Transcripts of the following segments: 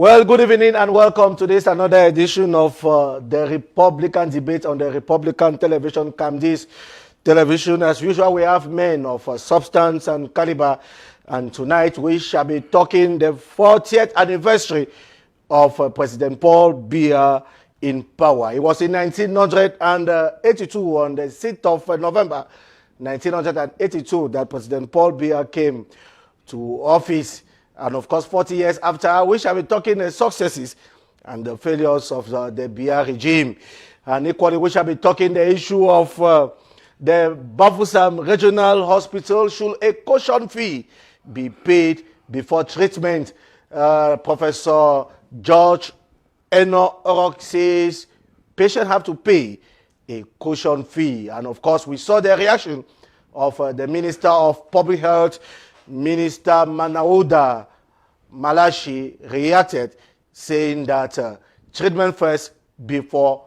Well, good evening and welcome to this another edition of the Republican debate on the Republican television, Camdis television. As usual, we have men of substance and caliber, and tonight we shall be talking the 40th anniversary of President Paul Biya in power. It was in 1982, on the 6th of November 1982, that President Paul Biya came to office. And of course, 40 years after, we shall be talking the successes and the failures of the Biya regime. And equally, we shall be talking the issue of the Bafoussam Regional Hospital. Should a caution fee be paid before treatment? Professor George Eno Orok says patients have to pay a caution fee. And of course, we saw the reaction of the Minister of Public Health, Minister Manauda Malashi, reacted saying that treatment first before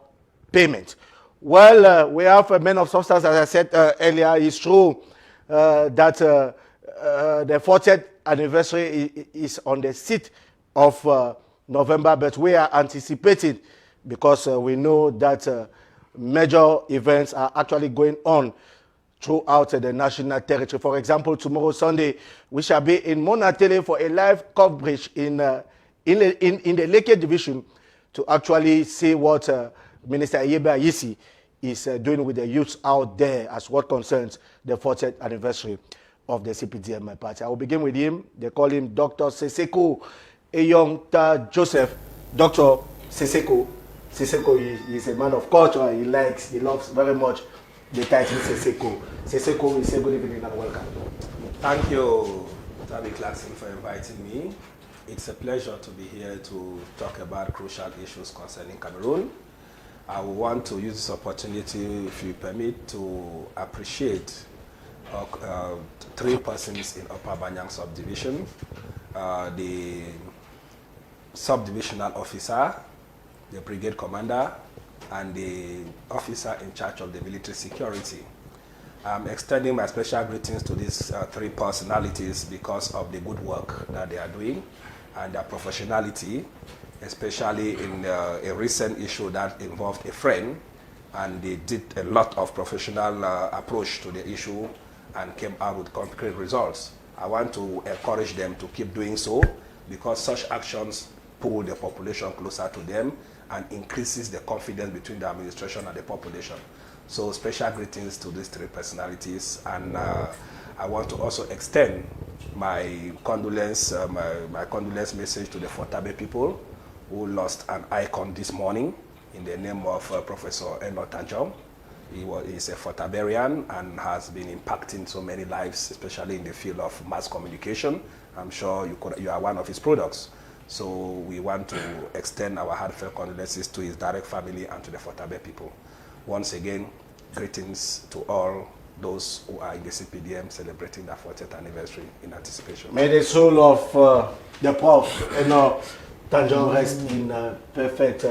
payment. Well, we have men of substance, as I said earlier. It's true that the 40th anniversary is on the 6th of November, but we are anticipating because we know that major events are actually going on throughout the national territory. For example, tomorrow Sunday, we shall be in Monatele for a live coverage in the Leke division to actually see what Minister Yeba Yisi is doing with the youths out there as what concerns the 40th anniversary of the CPDM party. I will begin with him. They call him Dr. Seseko Eyongta Joseph. Dr. Seseko. Seseko is a man of culture. He loves very much the title Seseko. Seseko, we say good evening and welcome. Thank you, Tabi Clarkson, for inviting me. It's a pleasure to be here to talk about crucial issues concerning Cameroon. I want to use this opportunity, if you permit, to appreciate three persons in Upper Banyang subdivision, the subdivisional officer, the brigade commander, and the officer in charge of the military security. I'm extending my special greetings to these three personalities because of the good work that they are doing and their professionality, especially in a recent issue that involved a friend, and they did a lot of professional approach to the issue and came out with concrete results. I want to encourage them to keep doing so because such actions pull the population closer to them and increases the confidence between the administration and the population. So special greetings to these three personalities, and I want to also extend my condolence, my condolence message to the Fotabe people who lost an icon this morning in the name of Professor Eno Tanjong. He's a Fotaberian and has been impacting so many lives, especially in the field of mass communication. I'm sure you are one of his products. So we want to extend our heartfelt condolences to his direct family and to the Fotabe people. Once again, greetings to all those who are in the CPDM celebrating their 40th anniversary in anticipation. May the soul of the Prof. Tanjong rest in perfect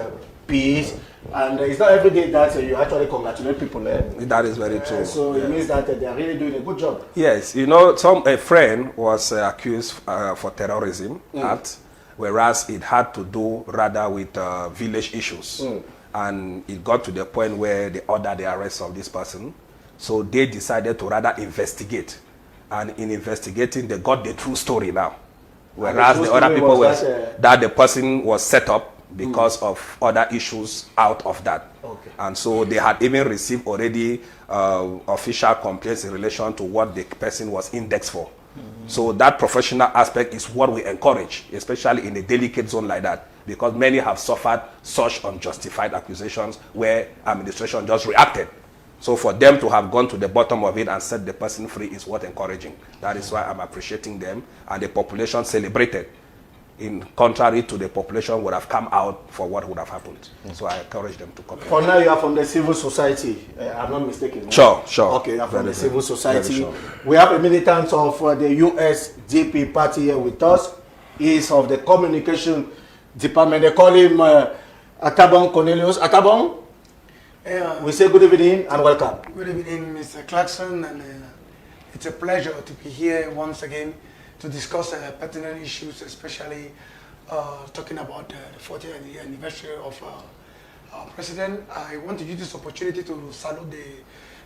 peace. And it's not every day that you actually congratulate people. That is very true. So it means that they are really doing a good job. Yes, you know, a friend was accused for terrorism act, whereas it had to do rather with village issues. And it got to the point where they ordered the arrest of this person. So they decided to rather investigate. And in investigating, they got the true story now. Whereas the other people were that the person was set up because of other issues out of that. Okay. And so they had even received already official complaints in relation to what the person was indexed for. So that professional aspect is what we encourage, especially in a delicate zone like that, because many have suffered such unjustified accusations where administration just reacted. So for them to have gone to the bottom of it and set the person free is what encouraging. That is why I'm appreciating them, and the population celebrated, in contrary to the population would have come out for what would have happened. So I encourage them to come. For now, you are from the civil society. I'm not mistaken. Sure. Okay, you are from the civil society. Sure. We have a militant of the USDP party here with us. He is of the communication department. They call him Atabong Cornelius. Atabong, we say good evening and welcome. Good evening, Mr. Clarkson, and it's a pleasure to be here once again to discuss pertinent issues, especially talking about the 40th anniversary of our president. I want to use this opportunity to salute the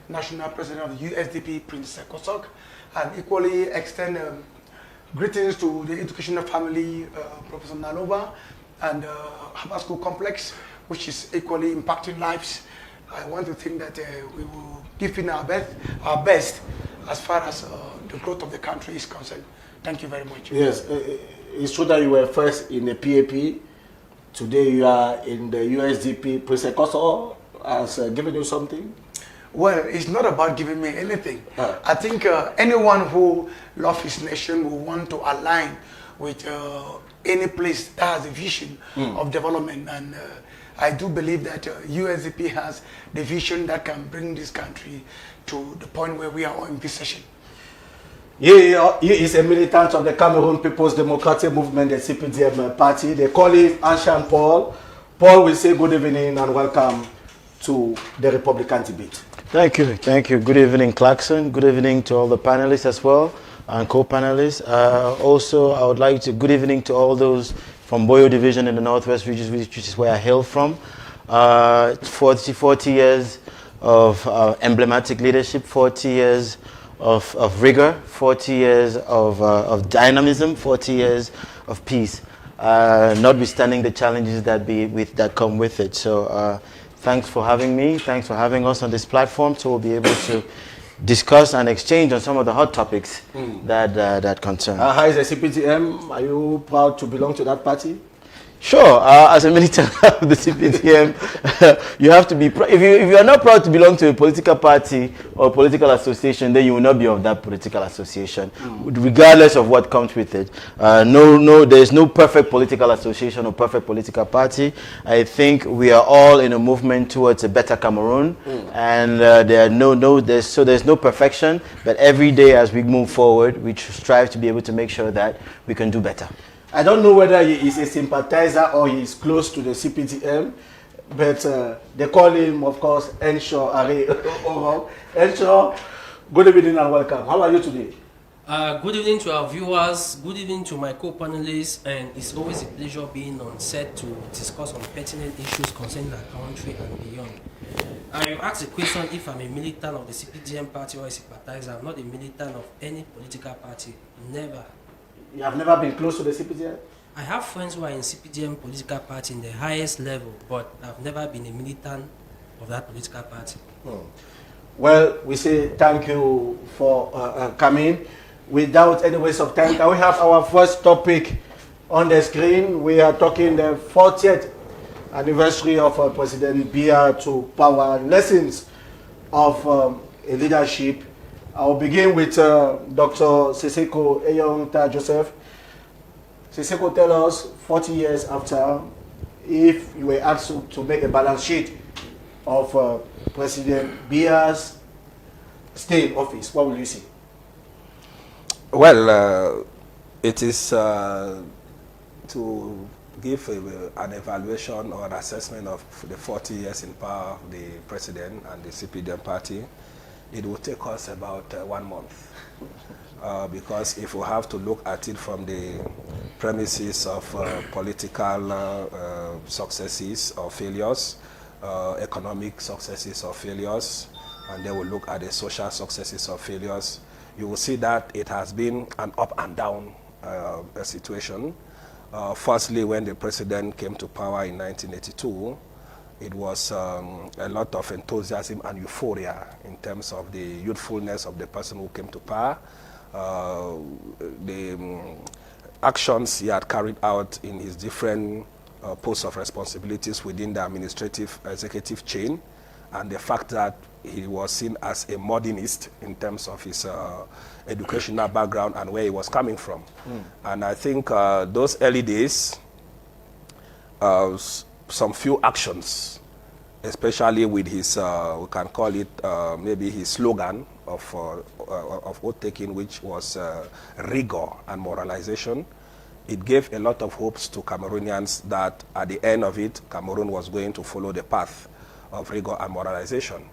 national president of the USDP, Prince Kosok, and equally extend greetings to the educational family, Professor Nalova, and Harvard School Complex, which is equally impacting lives. I want to think that we will give in our best as far as the growth of the country is concerned. Thank you very much. Yes, it's true that you were first in the PAP. Today you are in the USDP. President Koso has given you something? Well, it's not about giving me anything. I think anyone who loves his nation will want to align with any place that has a vision of development. And I do believe that USDP has the vision that can bring this country to the point where we are all in possession. He is a militant of the Cameroon People's Democratic Movement, the CPDM party. They call him Ancient Paul. Paul will say good evening and welcome to the Republican debate. Thank you. Thank you. Good evening, Clarkson. Good evening to all the panelists as well and co-panelists. Also, I would like to good evening to all those from Boyo Division in the Northwest region, which is where I hail from. 40 years of emblematic leadership, 40 years of rigor, 40 years of dynamism, 40 years of peace, notwithstanding the challenges that come with it. So thanks for having me. Thanks for having us on this platform, so we'll be able to discuss and exchange on some of the hot topics that concern. How is the CPTM? Are you proud to belong to that party? Sure. As a militant of the CPTM, you have to be if you are not proud to belong to a political party or political association, then you will not be of that political association, regardless of what comes with it. There is no perfect political association or perfect political party. I think we are all in a movement towards a better Cameroon, and there's no perfection. But every day as we move forward, we strive to be able to make sure that we can do better. I don't know whether he is a sympathizer or he is close to the CPTM, but they call him, of course, Enshaw Are. Enshaw, good evening and welcome. How are you today? Good evening to our viewers, good evening to my co-panelists, and it's always a pleasure being on set to discuss on pertinent issues concerning our country and beyond. I asked a question if I'm a militant of the CPDM party or a sympathizer. I'm not a militant of any political party, never. You have never been close to the CPDM? I have friends who are in CPDM political party in the highest level, but I've never been a militant of that political party. Well, we say thank you for coming. Without any waste of time, can we have our first topic on the screen? We are talking the 40th anniversary of President Biya to power, lessons of a leadership. I'll begin with Dr. Seseko Eyonta Joseph. Seseko, tell us, 40 years after, if you were asked to make a balance sheet of President Biya's stay in office, what will you see? Well, it is to give an evaluation or an assessment of the 40 years in power of the president and the CPDM party. It will take us about 1 month, because if we have to look at it from the premises of political successes or failures, economic successes or failures, and then we'll look at the social successes or failures, you will see that it has been an up and down situation. Firstly, when the president came to power in 1982, it was a lot of enthusiasm and euphoria in terms of the youthfulness of the person who came to power, the actions he had carried out in his different posts of responsibilities within the administrative executive chain, and the fact that he was seen as a modernist in terms of his educational background and where he was coming from. And I think those early days, some few actions, especially with his, we can call it maybe his slogan of oath-taking, which was rigor and moralization. It gave a lot of hopes to Cameroonians that at the end of it, Cameroon was going to follow the path of rigor and moralization.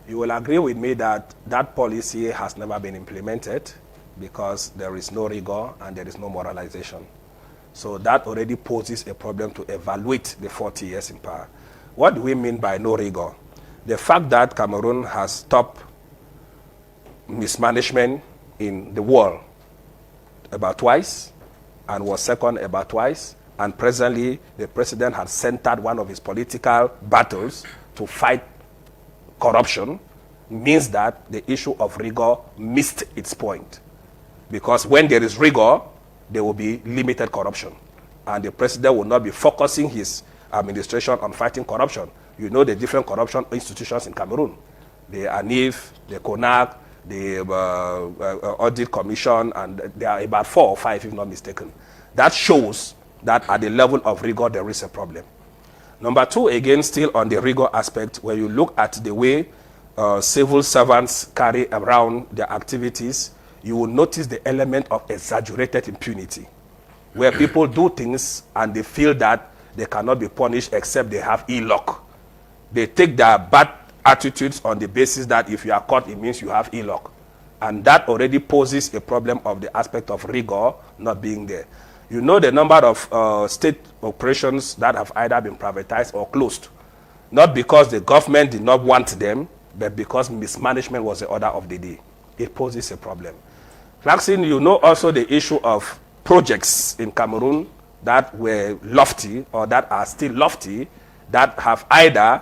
You will agree with me that that policy has never been implemented because there is no rigor and there is no moralization. So that already poses a problem to evaluate the 40 years in power. What do we mean by no rigor? The fact that Cameroon has top mismanagement in the world about twice and was second about twice, and presently the president has centered one of his political battles to fight corruption, means that the issue of rigor missed its point. Because when there is rigor, there will be limited corruption. And the president will not be focusing his administration on fighting corruption. You know the different corruption institutions in Cameroon. The ANIF, the CONAC, the Audit Commission, and there are about 4 or 5, if not mistaken. That shows that at the level of rigor, there is a problem. Number 2, again, still on the rigor aspect, when you look at the way civil servants carry around their activities, you will notice the element of exaggerated impunity, where people do things and they feel that they cannot be punished except they have ill luck. They take their bad attitudes on the basis that if you are caught, it means you have ill luck. And that already poses a problem of the aspect of rigor not being there. You know the number of state operations that have either been privatized or closed, not because the government did not want them, but because mismanagement was the order of the day. It poses a problem. Clarkson, you know also the issue of projects in Cameroon that were lofty or that are still lofty, that have either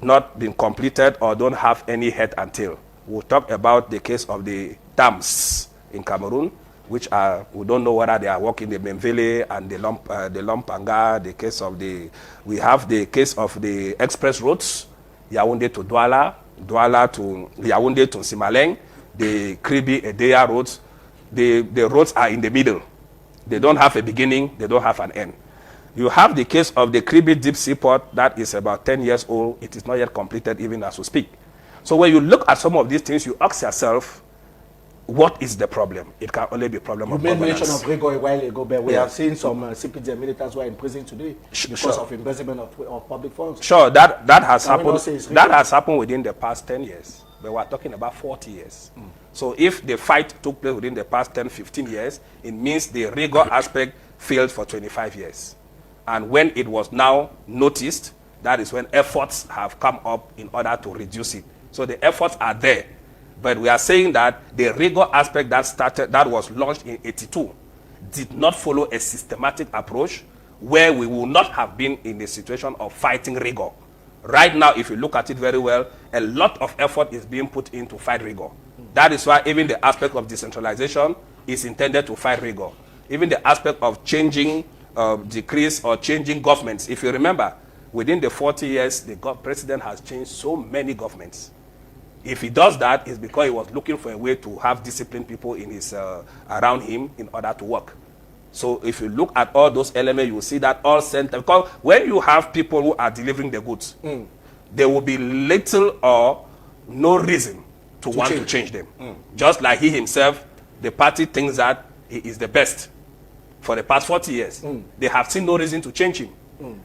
not been completed or don't have any head and tail. We'll talk about the case of the dams in Cameroon, which are, we don't know whether they are working, the Memvele and the Lompanga, the case of the, we have the case of the express roads, Yaoundé to Douala, Douala to Yaoundé to Simaleng, the Kribi Edeya roads. The roads are in the middle. They don't have a beginning, they don't have an end. You have the case of the Kribi deep seaport that is about 10 years old. It is not yet completed even as we speak. So when you look at some of these things, you ask yourself, what is the problem? It can only be a problem of governance. You made mention of rigor a while ago, but we have seen some CPDM militants who are in prison today because of embezzlement of public funds. Sure, that has happened. That has happened within the past 10 years. But we're talking about 40 years. So if the fight took place within the past 10, 15 years, it means the rigor aspect failed for 25 years. And when it was now noticed, that is when efforts have come up in order to reduce it. So the efforts are there. But we are saying that the rigor aspect that was launched in 82 did not follow a systematic approach where we will not have been in a situation of fighting rigor. Right now, if you look at it very well, a lot of effort is being put in to fight rigor. That is why even the aspect of decentralization is intended to fight rigor. Even the aspect of changing decrees or changing governments. If you remember, within the 40 years, the president has changed so many governments. If he does that, it's because he was looking for a way to have disciplined people in his, around him in order to work. So if you look at all those elements, you will see that all center, because when you have people who are delivering the goods, there will be little or no reason to want to change them. Just like he himself, the party thinks that he is the best for the past 40 years. They have seen no reason to change him.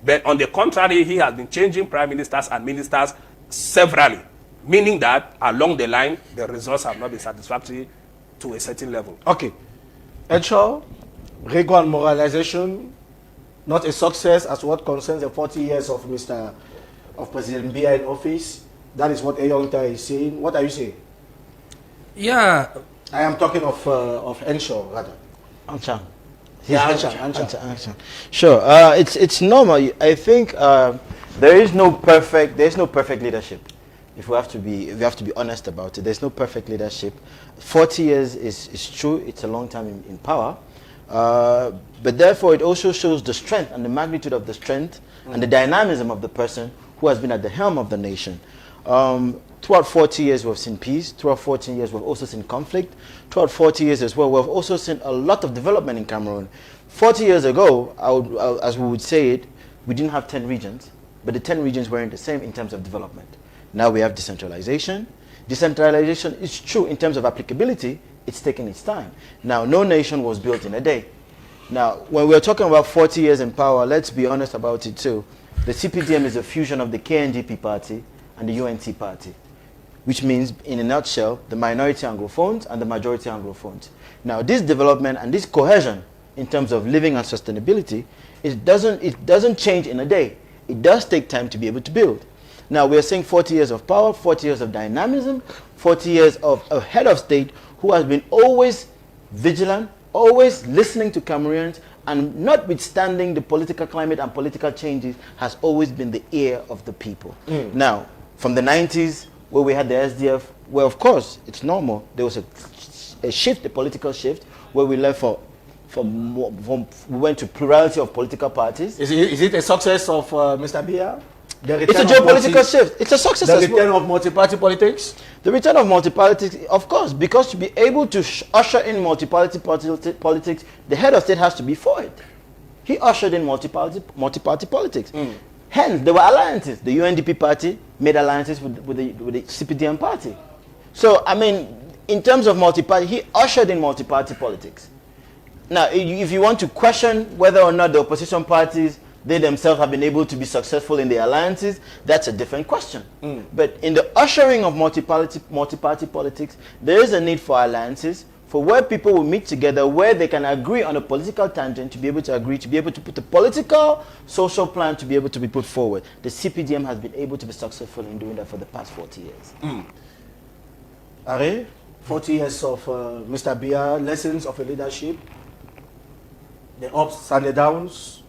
But on the contrary, he has been changing prime ministers and ministers severally, meaning that along the line, the results have not been satisfactory to a certain level. Okay. Ensure rigor and moralization, not a success as what concerns the 40 years of President Biya in office. That is what Eyongta is saying. What are you saying? Yeah. I am talking of Ensure, rather. Anshan. Yeah, Anshan. Sure. It's normal. I think there is no perfect leadership. If we have to be honest about it, there's no perfect leadership. 40 years is true. It's a long time in power. But therefore, it also shows the strength and the magnitude of the strength and the dynamism of the person who has been at the helm of the nation. Throughout 40 years, we've seen peace. Throughout 14 years, we've also seen conflict. Throughout 40 years as well, we've also seen a lot of development in Cameroon. 40 years ago, as we would say it, we didn't have 10 regions, but the 10 regions weren't the same in terms of development. Now we have decentralization. Decentralization is true in terms of applicability. It's taking its time. Now, no nation was built in a day. Now, when we're talking about 40 years in power, let's be honest about it too. The CPDM is a fusion of the KNDP party and the UNT party, which means, in a nutshell, the minority Anglophones and the majority Anglophones. Now, this development and this cohesion in terms of living and sustainability, it doesn't change in a day. It does take time to be able to build. Now we're saying 40 years of power, 40 years of dynamism, 40 years of a head of state who has been always vigilant, always listening to Cameroonians, and notwithstanding the political climate and political changes, has always been the ear of the people. Now, from the 90s, where we had the SDF, where of course it's normal, there was a shift, a political shift, where we left we went to plurality of political parties. Is it a success of Mr. Biya? It's a geopolitical shift. It's a success. The return of multi-party politics? The return of multi-party, of course, because to be able to usher in multi-party politics, the head of state has to be for it. He ushered in multi-party politics. Hence, there were alliances. The UNDP party made alliances with the CPDM party. So, I mean, in terms of multi-party, he ushered in multi-party politics. Now, if you want to question whether or not the opposition parties, they themselves have been able to be successful in their alliances, that's a different question. But in the ushering of multi-party politics, there is a need for alliances, for where people will meet together, where they can agree on a political tangent, to be able to agree, to be able to put a political, social plan to be able to be put forward. The CPDM has been able to be successful in doing that for the past 40 years. Are 40 years of Mr. Biya, lessons of a leadership, the ups and the downs.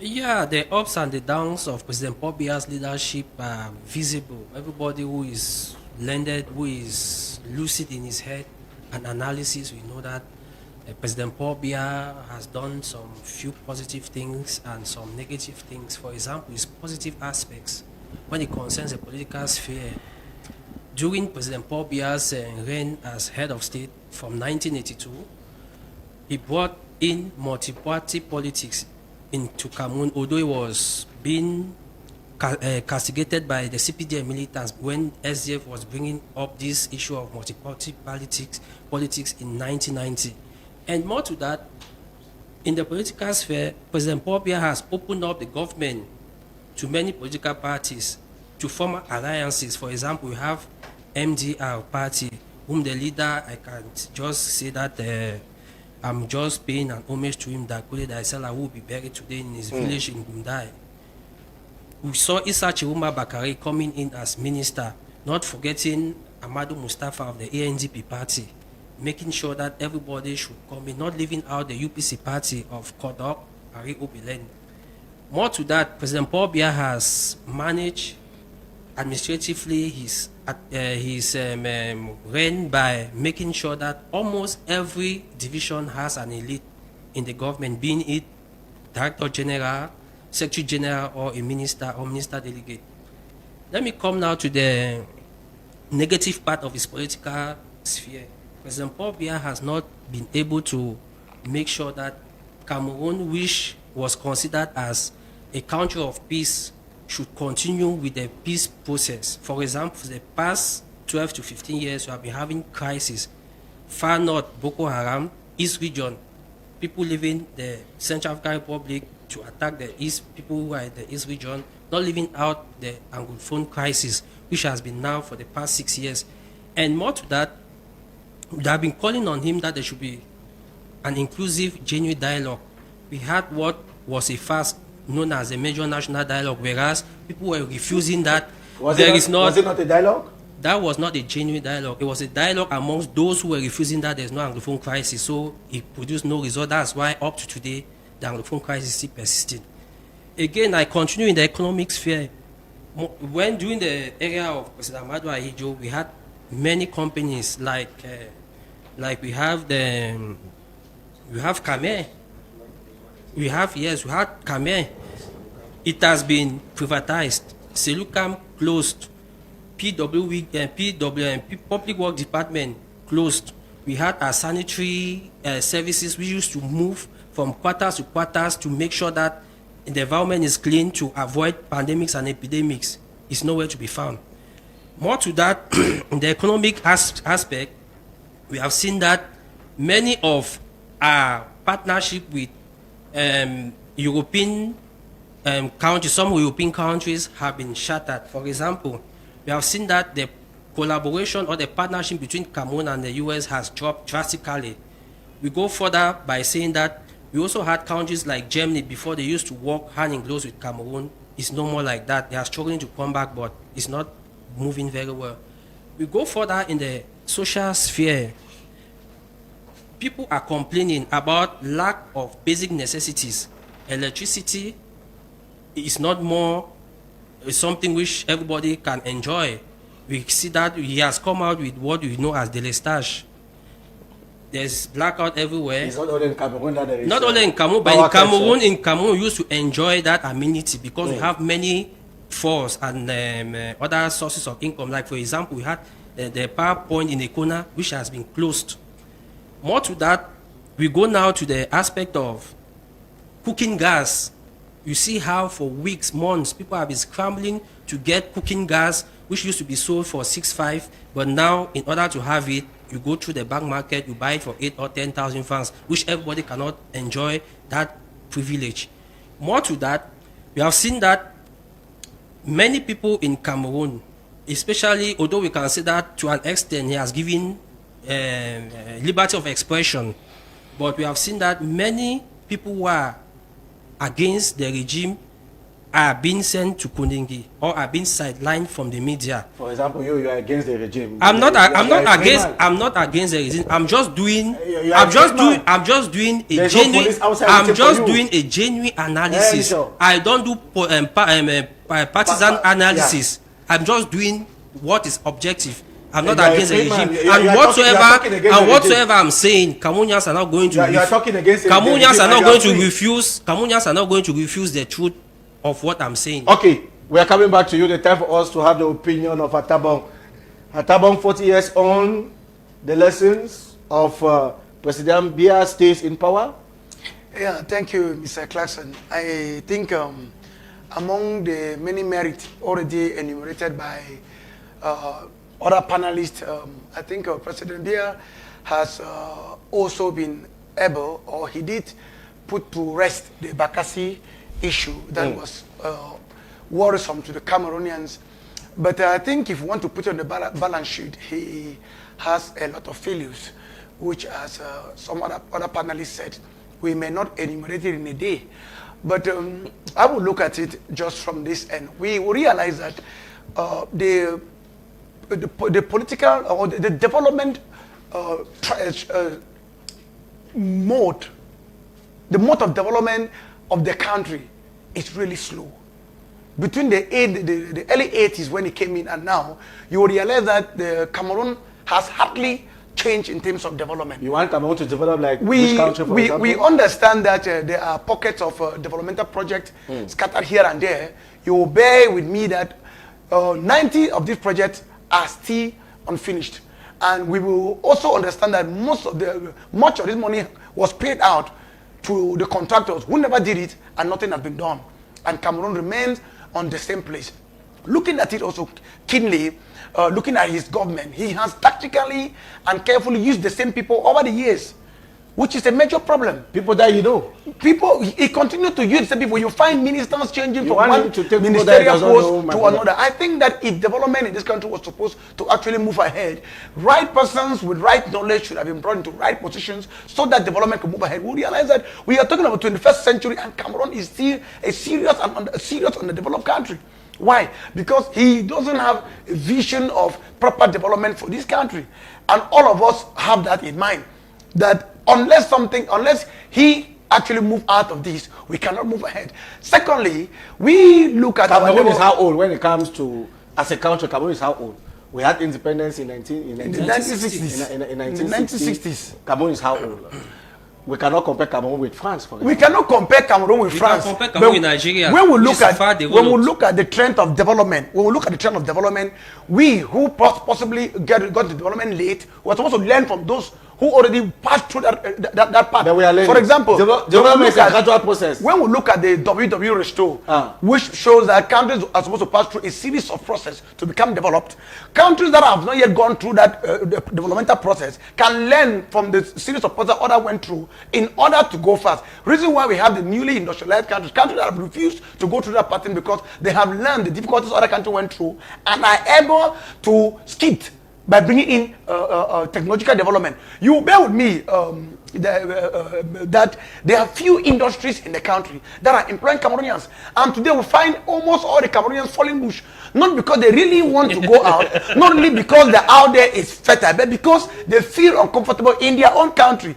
Yeah, the ups and the downs of President Paul Biya's leadership are visible. Everybody who is learned, who is lucid in his head and analysis, we know that President Paul Biya has done some few positive things and some negative things. For example, his positive aspects when it concerns the political sphere. During President Paul Biya's reign as head of state from 1982, he brought in multi-party politics into Cameroon, although it was being castigated by the CPDM militants when SDF was bringing up this issue of multi-party politics in 1990. And more to that, in the political sphere, President Paul Biya has opened up the government to many political parties to form alliances. For example, we have MDR party, whom the leader, I can just say that I'm just paying an homage to him, that Kule Daisela, who will be buried today in his village in Gundai. We saw Issa Chiruma Bakari coming in as minister, not forgetting Amadou Mustafa of the ANDP party, making sure that everybody should come in, not leaving out the UPC party of Kodok, Ari Obilen. More to that, President Paul Biya has managed administratively his reign by making sure that almost every division has an elite in the government, being it Director General, Secretary General, or a minister or minister delegate. Let me come now to the negative part of his political sphere. President Paul Biya has not been able to make sure that Cameroon, which was considered as a country of peace, should continue with the peace process. For example, for the past 12 to 15 years, we have been having crises. Far north, Boko Haram, East region, people leaving the Central African Republic to attack the East, people who are in the East region, not leaving out the Anglophone crisis, which has been now for the past 6 years. And more to that, they have been calling on him that there should be an inclusive, genuine dialogue. We had what was a fast known as a major national dialogue, whereas people were refusing that. Was it not a dialogue? That was not a genuine dialogue. It was a dialogue amongst those who were refusing that there's no Anglophone crisis. So it produced no result. That's why up to today, the Anglophone crisis is still persisting. Again, I continue in the economic sphere. When during the era of President Amadou Ahijo, we had many companies like we have Kmer. We had Kmer. It has been privatized. Selukam closed. PWM, Public Work Department, closed. We had our sanitary services. We used to move from quarters to quarters to make sure that the environment is clean to avoid pandemics and epidemics. It's nowhere to be found. More to that, in the economic aspect, we have seen that many of our partnership with European countries, some European countries have been shattered. For example, we have seen that the collaboration or the partnership between Cameroon and the US has dropped drastically. We go further by saying that We also had countries like Germany before they used to work hand in glove with Cameroon. It's no more like that. They are struggling to come back, but it's not moving very well. We go further in the social sphere. People are complaining about lack of basic necessities. Electricity is not more something which everybody can enjoy. We see that he has come out with what we know as delestage. There's blackout everywhere. It's not only in Cameroon that there is. Not only in Cameroon, but in Cameroon, we used to enjoy that amenity because we have many force and other sources of income. Like, for example, we had the power point in Ekona, which has been closed. More to that, we go now to the aspect of cooking gas. You see how for weeks, months, people have been scrambling to get cooking gas, which used to be sold for 6,500, but now in order to have it, you go through the black market, you buy it for 8 or 10,000 francs, which everybody cannot enjoy that privilege. More to that, we have seen that many people in Cameroon, especially, although we can say that to an extent he has given liberty of expression, but we have seen that many people who are against the regime are being sent to Kundengi or are being sidelined from the media. For example, you are against the regime. I'm not against the regime. I'm just doing a genuine analysis. I don't do partisan analysis. I'm just doing what is objective. I'm not against the regime. And whatsoever I'm saying, Cameroonians are not going to Cameroonians are not going to refuse the truth of what I'm saying. Okay, we are coming back to you. The time for us to have the opinion of Atabong. Atabong, 40 years on, the lessons of President Biya stays in power. Yeah, thank you, Mr. Clarkson. I think among the many merits already enumerated by other panelists, I think President Biya has also been able, or he did, put to rest the Bakassi issue that was worrisome to the Cameroonians. But I think if you want to put on the balance sheet, he has a lot of failures, which, as some other panelists said, we may not enumerate it in a day. But I will look at it just from this end. We will realize that the political or the development mode, the mode of development of the country is really slow. Between the early 80s when he came in and now, you will realize that the Cameroon has hardly changed in terms of development. You want Cameroon to develop like which country, for example? We understand that there are pockets of developmental projects scattered here and there. You will bear with me that 90 of these projects are still unfinished. And we will also understand that much of this money was paid out to the contractors who never did it, and nothing has been done. And Cameroon remains on the same place. Looking at it also keenly, looking at his government, he has tactically and carefully used the same people over the years, which is a major problem. People that you know. People, he continued to use the same people. You find ministers changing from one ministerial post to another. I think that if development in this country was supposed to actually move ahead, right persons with right knowledge should have been brought into right positions so that development could move ahead. We realize that we are talking about 21st century and Cameroon is still a serious underdeveloped country. Why? Because he doesn't have a vision of proper development for this country. And all of us have that in mind. That unless he actually move out of this, we cannot move ahead. Secondly, we look at Cameroon is how old when it comes to, as a country, Cameroon is how old? We had independence in 1960s. In 1960s. Cameroon is how old? We cannot compare Cameroon with France, for example. We cannot compare Cameroon with France. We can compare Cameroon with Nigeria. When we look at the trend of development, we who possibly got to development late, we are supposed to learn from those who already passed through that path. For example, development is a gradual process. When we look at the WW Restore, which shows that countries are supposed to pass through a series of processes to become developed, countries that have not yet gone through that developmental process can learn from the series of processes others went through in order to go fast. Reason why we have the newly industrialized countries that have refused to go through that pattern because they have learned the difficulties other countries went through and are able to skip by bringing in technological development. You bear with me, that there are few industries in the country that are employing Cameroonians. And today we find almost all the Cameroonians falling bush. Not because they really want to go out, not only because the out there is fertile, but because they feel uncomfortable in their own country.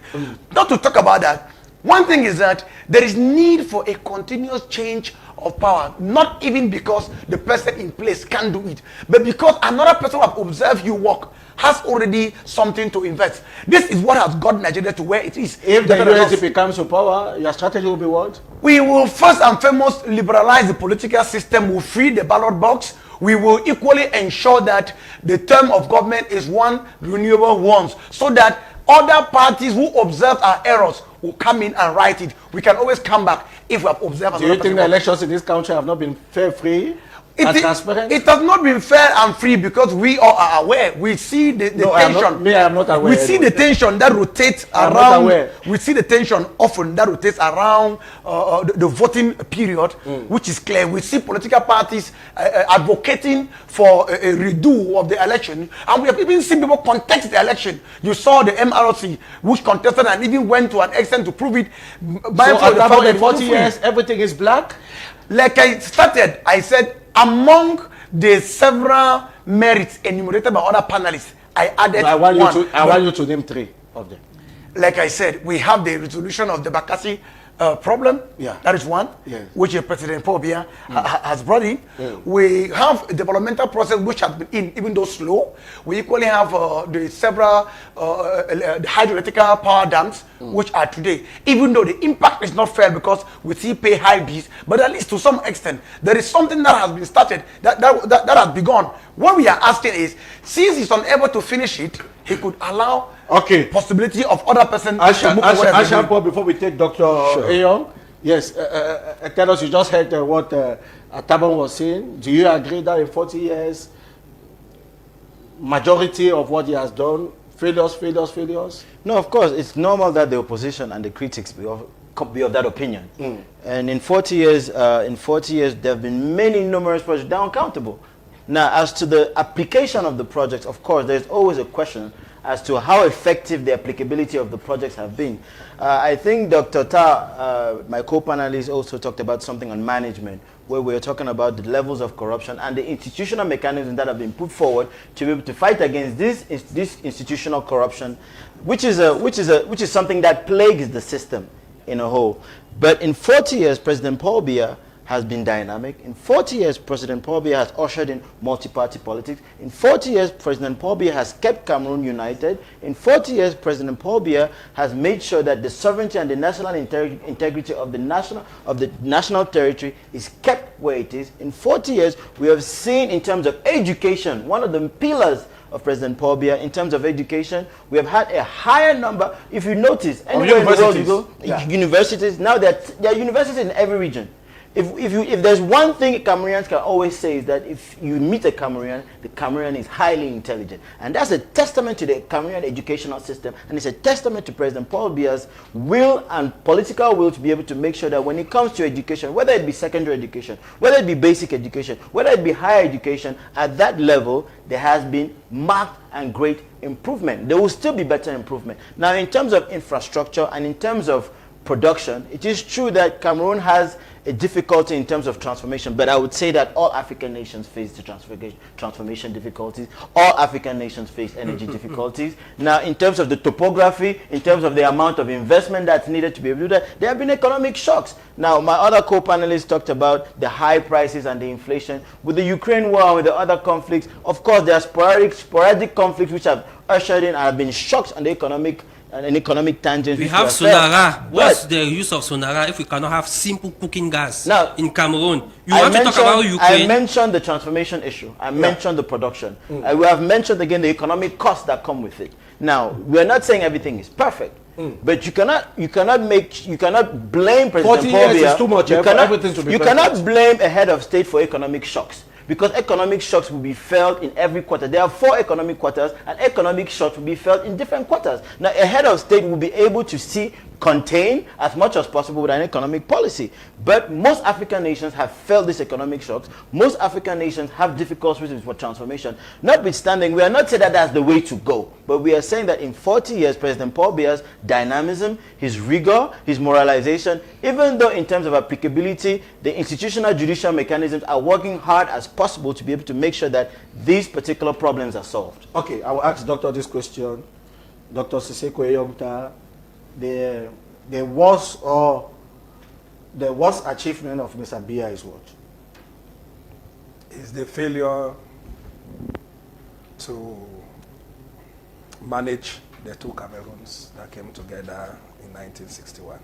Not to talk about that. One thing is that there is need for a continuous change of power, not even because the person in place can't do it, but because another person who has observed you work has already something to invest. This is what has got Nigeria to where it is. If the USDP comes to power, your strategy will be what? We will first and foremost liberalize the political system, we'll free the ballot box. We will equally ensure that the term of government is one renewable once, so that other parties who observe our errors will come in and right it. We can always come back if we have observed. Do you think the elections in this country have not been fair, free, and transparent? It has not been fair and free because we all are aware. We see the tension. I am not aware. We see the tension that rotates around. We see the tension often that rotates around the voting period, which is clear. We see political parties advocating for a redo of the election, and we have even seen people contest the election. You saw the MRC, which contested and even went to an extent to prove it. So after 40 years, everything is black? Like I started, I said, among the several merits enumerated by other panelists, I added I want you to name 3 of them. Like I said, we have the resolution of the Bakassi problem. Yeah. That is one, which President Paul Biya has brought in. We have a developmental process which has been in, even though slow. We equally have the several the hydroelectrical power dams, which are today, even though the impact is not fair because we see pay high bills, but at least to some extent, there is something that has been started, that has begun. What we are asking is, since he's unable to finish it, he could allow possibility of other person to move forward. Before we take Dr. Ayong, yes, tell us, you just heard what Taban was saying. Do you agree that in 40 years, majority of what he has done, failures? No, of course, it's normal that the opposition and the critics be of that opinion. And in 40 years, there have been many numerous projects that are uncountable. Now, as to the application of the projects, of course, there's always a question as to how effective the applicability of the projects have been. I think Dr. Ta, my co-panelist, also talked about something on management, where we are talking about the levels of corruption and the institutional mechanisms that have been put forward to be able to fight against this institutional corruption, which is something that plagues the system in a whole. But in 40 years, President Paul Biya has been dynamic. In 40 years, President Paul Biya has ushered in multi-party politics. In 40 years, President Paul Biya has kept Cameroon united. In 40 years, President Paul Biya has made sure that the sovereignty and the national integrity of the national territory is kept where it is. In 40 years, we have seen in terms of education, one of the pillars of President Paul Biya, in terms of education, we have had a higher number. If you notice, anywhere in the world you go, universities, now there are universities in every region. If there's one thing Cameroonians can always say is that if you meet a Cameroonian, the Cameroonian is highly intelligent. And that's a testament to the Cameroonian educational system, and it's a testament to President Paul Biya's will and political will to be able to make sure that when it comes to education, whether it be secondary education, whether it be basic education, whether it be higher education, at that level, there has been marked and great improvement. There will still be better improvement. Now, in terms of infrastructure and in terms of production, it is true that Cameroon has a difficulty in terms of transformation, but I would say that all African nations face the transformation difficulties. All African nations face energy difficulties. Now, in terms of the topography, in terms of the amount of investment that's needed to be able to do that, there have been economic shocks. Now, my other co-panelists talked about the high prices and the inflation. With the Ukraine war and with the other conflicts, of course, there are sporadic conflicts which have ushered in and have been shocks on the economic tangents. We have Sonara. What's the use of Sonara if we cannot have simple cooking gas now in Cameroon? You want to talk about Ukraine? I mentioned the transformation issue. I mentioned the production. We have mentioned again the economic costs that come with it. Now, we're not saying everything is perfect. But you cannot blame President Paul Biya. 40 years is too much for everything to be perfect. You cannot blame a head of state for economic shocks, because economic shocks will be felt in every quarter. There are 4 economic quarters, and economic shocks will be felt in different quarters. Now, a head of state will be able to see contain as much as possible with an economic policy. But most African nations have felt these economic shocks. Most African nations have difficulties with transformation. Notwithstanding, we are not saying that that's the way to go, but we are saying that in 40 years, President Paul Biya's dynamism, his rigor, his moralization, even though in terms of applicability, the institutional judicial mechanisms are working hard as possible to be able to make sure that these particular problems are solved. Okay, I will ask Doctor this question. Dr. Siseko Eyomta, the worst achievement of Mr. Biya is what? Is the failure to manage the two Cameroons that came together in 1961.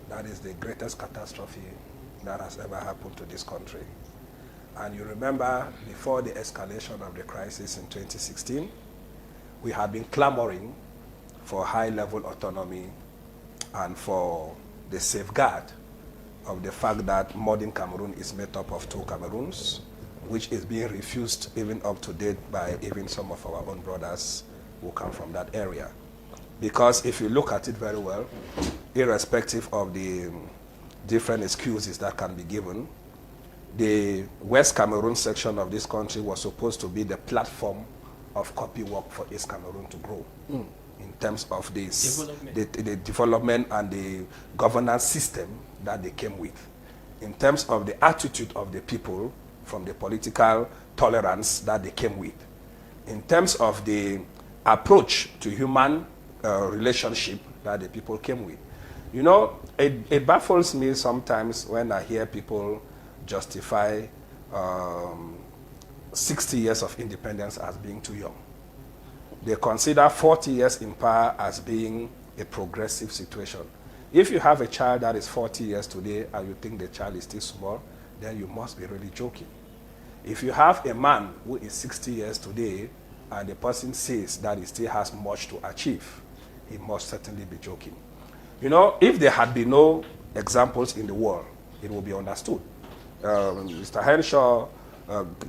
That is the greatest catastrophe that has ever happened to this country. And you remember, before the escalation of the crisis in 2016, we had been clamoring for high-level autonomy and for the safeguard of the fact that modern Cameroon is made up of two Cameroons, which is being refused even up to date by even some of our own brothers who come from that area. Because if you look at it very well, irrespective of the different excuses that can be given, the West Cameroon section of this country was supposed to be the platform of copy work for East Cameroon to grow in terms of this, the development and the governance system that they came with, in terms of the attitude of the people from the political tolerance that they came with, in terms of the approach to human relationship that the people came with. You know, it baffles me sometimes when I hear people justify 60 years of independence as being too young. They consider 40 years in power as being a progressive situation. If you have a child that is 40 years today and you think the child is still small, then you must be really joking. If you have a man who is 60 years today and the person says that he still has much to achieve, he must certainly be joking. You know, if there had been no examples in the world, it will be understood. Mr. Henshaw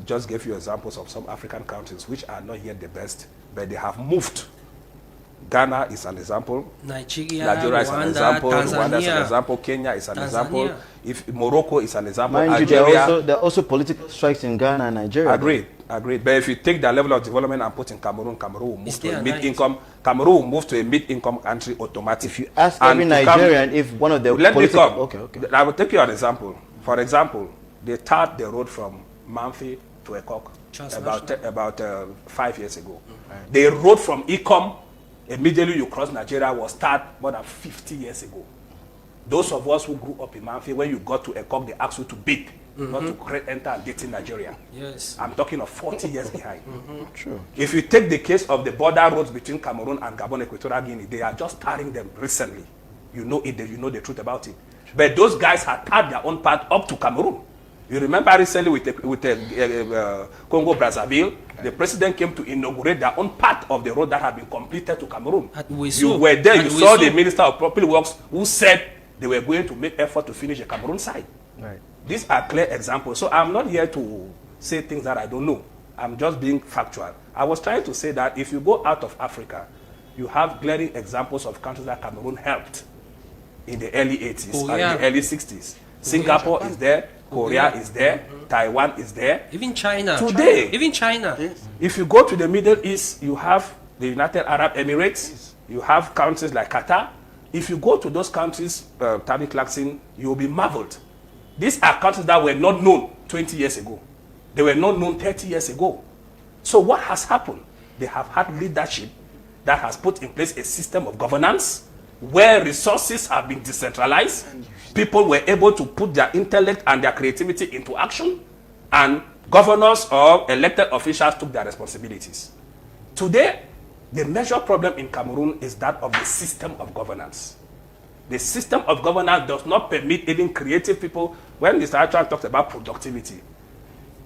just gave you examples of some African countries which are not yet the best, but they have moved. Ghana is an example. Nigeria is an example. Rwanda is an example. Kenya is an example. If Morocco is an example. Mind Algeria, you, there are also political strikes in Ghana and Nigeria. Agreed. But if you take the level of development and put in Cameroon, Cameroon will move to a mid-income. Cameroon will move to a mid-income country automatically. If you ask every Nigerian if one of their Okay. I will take you an example. For example, they tarred the road from Manfi to Ekok about 5 years ago. Mm-hmm. The road from Ikom, immediately you cross Nigeria, was tarred more than 50 years ago. Those of us who grew up in Manfi, when you got to Ekok, they asked you to bid, not to enter and get in Nigeria. Yes. I'm talking of 40 years behind. True. If you take the case of the border roads between Cameroon and Gabon, Equatorial Guinea, they are just tarring them recently. You know it, you know the truth about it. But those guys had tarred their own path up to Cameroon. You remember recently with Congo Brazzaville, the president came to inaugurate their own part of the road that had been completed to Cameroon. You were there, you saw the Minister of Public Works who said they were going to make effort to finish the Cameroon side. Right. These are clear examples. So I'm not here to say things that I don't know. I'm just being factual. I was trying to say that if you go out of Africa, you have glaring examples of countries that Cameroon helped in the early 80s and in the early 60s. Singapore is there. Korea is there, Taiwan is there. Even China. Today. Even China. Yes. If you go to the Middle East, you have the United Arab Emirates, you have countries like Qatar. If you go to those countries, Tammy Clarkson, you will be marveled. These are countries that were not known 20 years ago. They were not known 30 years ago. So what has happened? They have had leadership that has put in place a system of governance where resources have been decentralized. People were able to put their intellect and their creativity into action, and governors or elected officials took their responsibilities. Today, the major problem in Cameroon is that of the system of governance. The system of governance does not permit even creative people. When Mr. Achan talks about productivity,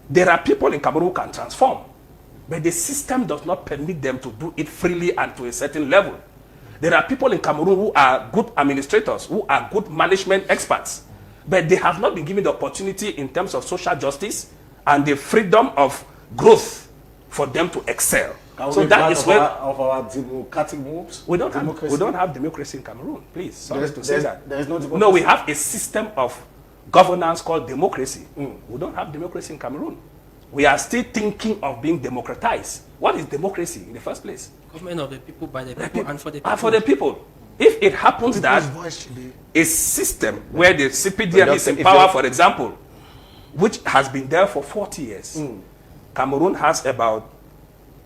there are people in Cameroon who can transform, but the system does not permit them to do it freely and to a certain level. There are people in Cameroon who are good administrators, who are good management experts, but they have not been given the opportunity in terms of social justice and the freedom of growth for them to excel. So that is where of our democratic moves. we don't have democracy in Cameroon. Please, sorry to say that. There is no democracy. No, we have a system of governance called democracy. We don't have democracy in Cameroon. We are still thinking of being democratized. What is democracy in the first place? Government of the people, by the people, and for the people. And for the people. If it happens that a system where the CPDM is in power, for example, which has been there for 40 years, Cameroon has about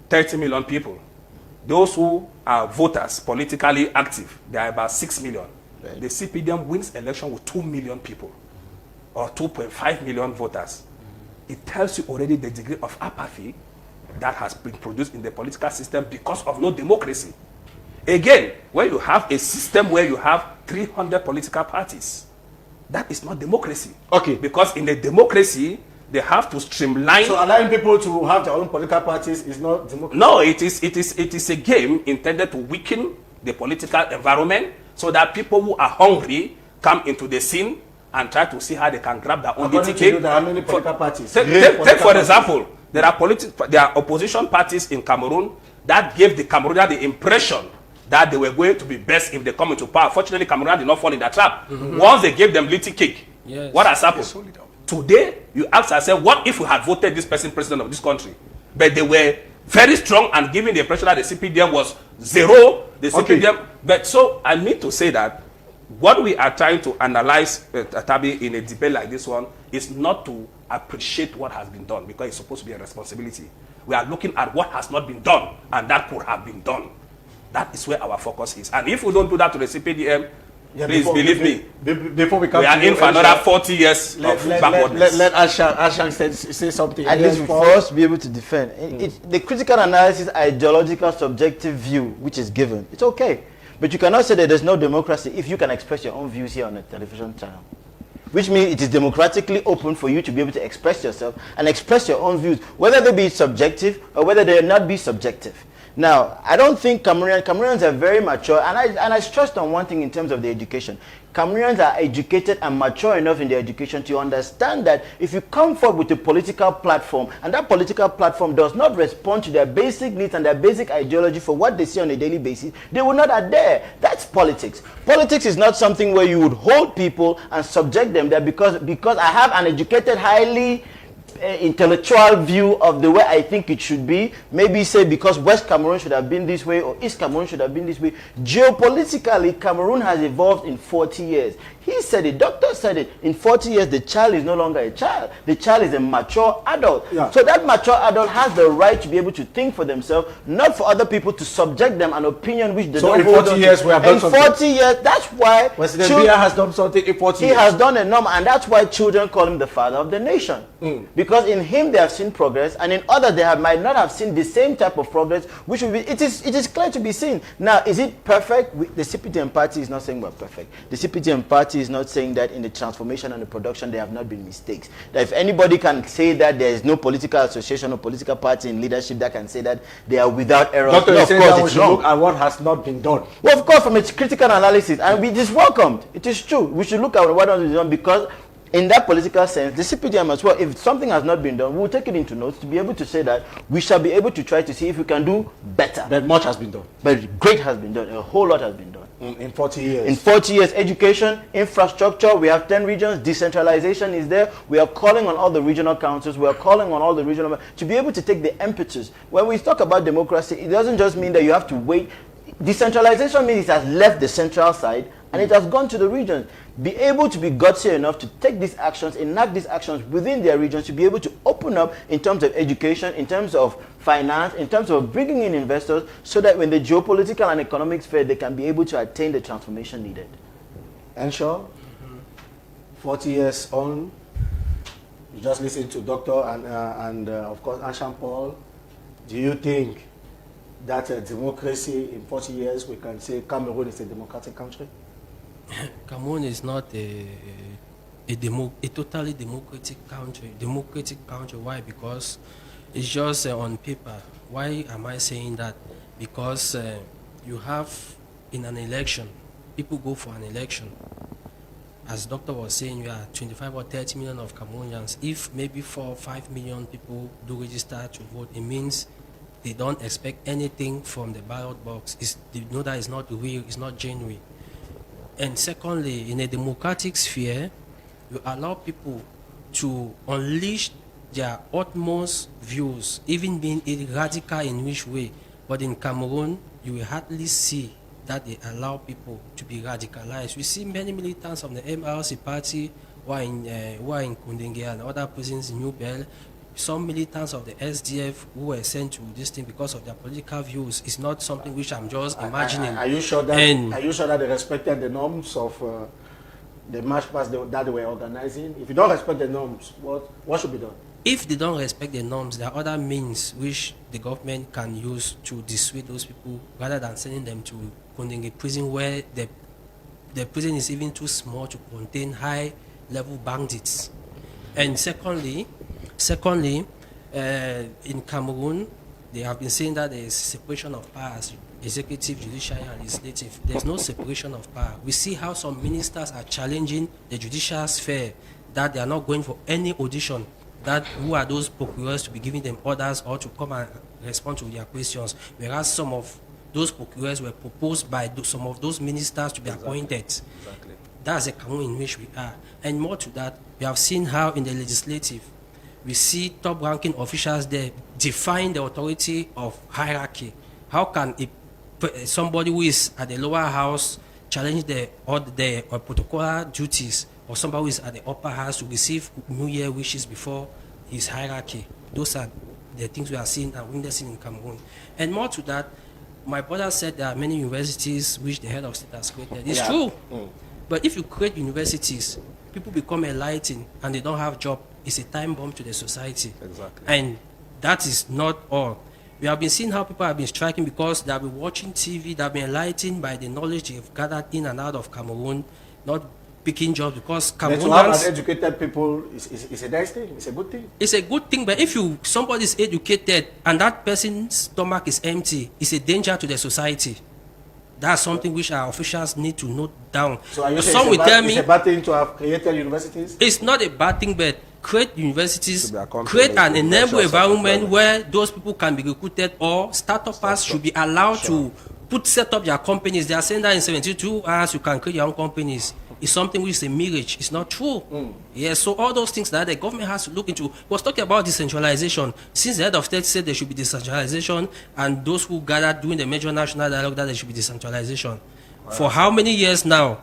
30 million people. Those who are voters, politically active, they are about 6 million. Right. The CPDM wins election with 2 million people or 2.5 million voters. It tells you already the degree of apathy that has been produced in the political system because of no democracy. Again, when you have a system where you have 300 political parties, that is not democracy. Okay. Because in a democracy, they have to streamline. So allowing people to have their own political parties is not democracy? No, it is a game intended to weaken the political environment so that people who are hungry come into the scene and try to see how they can grab their own ticket. According to you, there are many political parties. Take for example, there are opposition parties in Cameroon that gave the Cameroonians the impression that they were going to be best if they come into power. Fortunately, Cameroon did not fall in that trap. Once they gave them little cake, what has happened? Today, you ask yourself, what if we had voted this person president of this country? But they were very strong and giving the impression that the CPDM was zero. The CPDM, but so I need to say that what we are trying to analyze, Tabi, in a debate like this one, is not to appreciate what has been done because it's supposed to be a responsibility. We are looking at what has not been done and that could have been done. That is where our focus is. And if we don't do that to the CPDM, please believe me, before we are in for another 40 years of backwardness. Let Ashang say something. At least for us to be able to defend. The critical analysis, ideological, subjective view, which is given, it's okay. But you cannot say that there's no democracy if you can express your own views here on a television channel. Which means it is democratically open for you to be able to express yourself and express your own views, whether they be subjective or whether they not be subjective. Now, I don't think Cameroonians are very mature, and I stressed on one thing in terms of the education. Cameroonians are educated and mature enough in their education to understand that if you come forward with a political platform, and that political platform does not respond to their basic needs and their basic ideology for what they see on a daily basis, they will not adhere. That's politics. Politics is not something where you would hold people and subject them there because I have an educated, highly intellectual view of the way I think it should be. Maybe say because West Cameroon should have been this way or East Cameroon should have been this way. Geopolitically, Cameroon has evolved in 40 years. He said it, doctor said it. In 40 years, the child is no longer a child. The child is a mature adult. Yeah. So that mature adult has the right to be able to think for themselves, not for other people to subject them an opinion which they don't hold on to. So in 40 years, we have done something. In 40 years, that's why President Biya has done something in 40 years. He has done a number, and that's why children call him the father of the nation. Because in him they have seen progress, and in others they might not have seen the same type of progress, which will be, it is clear to be seen. Now, is it perfect? The CPDM party is not saying we're perfect. The CPDM party is not saying that in the transformation and the production there have not been mistakes. That if anybody can say that there is no political association or political party in leadership that can say that they are without errors, Doctor, no, of course it's wrong. Look at what has not been done. Well, of course, from a critical analysis, and it is welcomed. It is true. We should look at what has been done because in that political sense, the CPDM as well, if something has not been done, we'll take it into notes to be able to say that we shall be able to try to see if we can do better. But much has been done. But great has been done. A whole lot has been done. In 40 years. In 40 years, education, infrastructure, we have 10 regions, decentralization is there. We are calling on all the regional councils, we are calling on all the regional, to be able to take the impetus. When we talk about democracy, it doesn't just mean that you have to wait. Decentralization means it has left the central side and it has gone to the regions. Be able to be gutsy enough to take these actions, enact these actions within their regions, to be able to open up in terms of education, in terms of finance, in terms of bringing in investors, so that when the geopolitical and economic sphere, they can be able to attain the transformation needed. And sure, 40 years on, you just listen to Doctor and of course, Anshan Paul. Do you think that democracy in 40 years, we can say Cameroon is a democratic country? Cameroon is not a totally democratic country. Why? Because it's just on paper. Why am I saying that? Because you have in an election, people go for an election. As Doctor was saying, you are 25 or 30 million of Cameroonians. If maybe 4 or 5 million people do register to vote, it means they don't expect anything from the ballot box. They know that it's not real, it's not genuine. And secondly, in a democratic sphere, you allow people to unleash their utmost views, even being radical in which way. But in Cameroon, you will hardly see that they allow people to be radicalized. We see many militants of the MRC party who are in Kundenge and other prisons in New Bell. Some militants of the SDF who were sent to this thing because of their political views. It's not something which I'm just imagining. Are you sure that they respected the norms of the march past that they were organizing? If you don't respect the norms, what should be done? If they don't respect the norms, there are other means which the government can use to dissuade those people rather than sending them to Kundenge prison, where the prison is even too small to contain high-level bandits. And secondly, in Cameroon, they have been saying that there is separation of powers, executive, judiciary, and legislative. There's no separation of power. We see how some ministers are challenging the judicial sphere, that they are not going for any audition, that who are those procurers to be giving them orders or to come and respond to their questions, whereas some of those procurers were proposed by some of those ministers to be appointed. Exactly. That's the Cameroon in which we are. And more to that, we have seen how in the legislative, we see top-ranking officials there defying the authority of hierarchy. How can somebody who is at the lower house challenge the protocolar duties or somebody who is at the upper house to receive New Year wishes before his hierarchy? Those are the things we are seeing and witnessing in Cameroon. And more to that, my brother said there are many universities which the head of state has created. It's true. But if you create universities, people become enlightened and they don't have job. It's a time bomb to the society. Exactly. And that is not all. We have been seeing how people have been striking because they have been watching TV, they have been enlightened by the knowledge they've gathered in and out of Cameroon, not picking jobs because Cameroonians... To have educated people is a nice thing, it's a good thing. It's a good thing, but if somebody is educated and that person's stomach is empty, it's a danger to the society. That's something which our officials need to note down. So are you saying it's a bad thing to have created universities? It's not a bad thing, but create universities, create an enable environment where those people can be recruited, or startups should be allowed to set up their companies. They are saying that in 72 hours you can create your own companies. It's something which is a mirage. It's not true. Yes, so all those things that the government has to look into. Was talking about decentralization. Since the head of state said there should be decentralization, and those who gathered during the major national dialogue that there should be decentralization. Wow. For how many years now,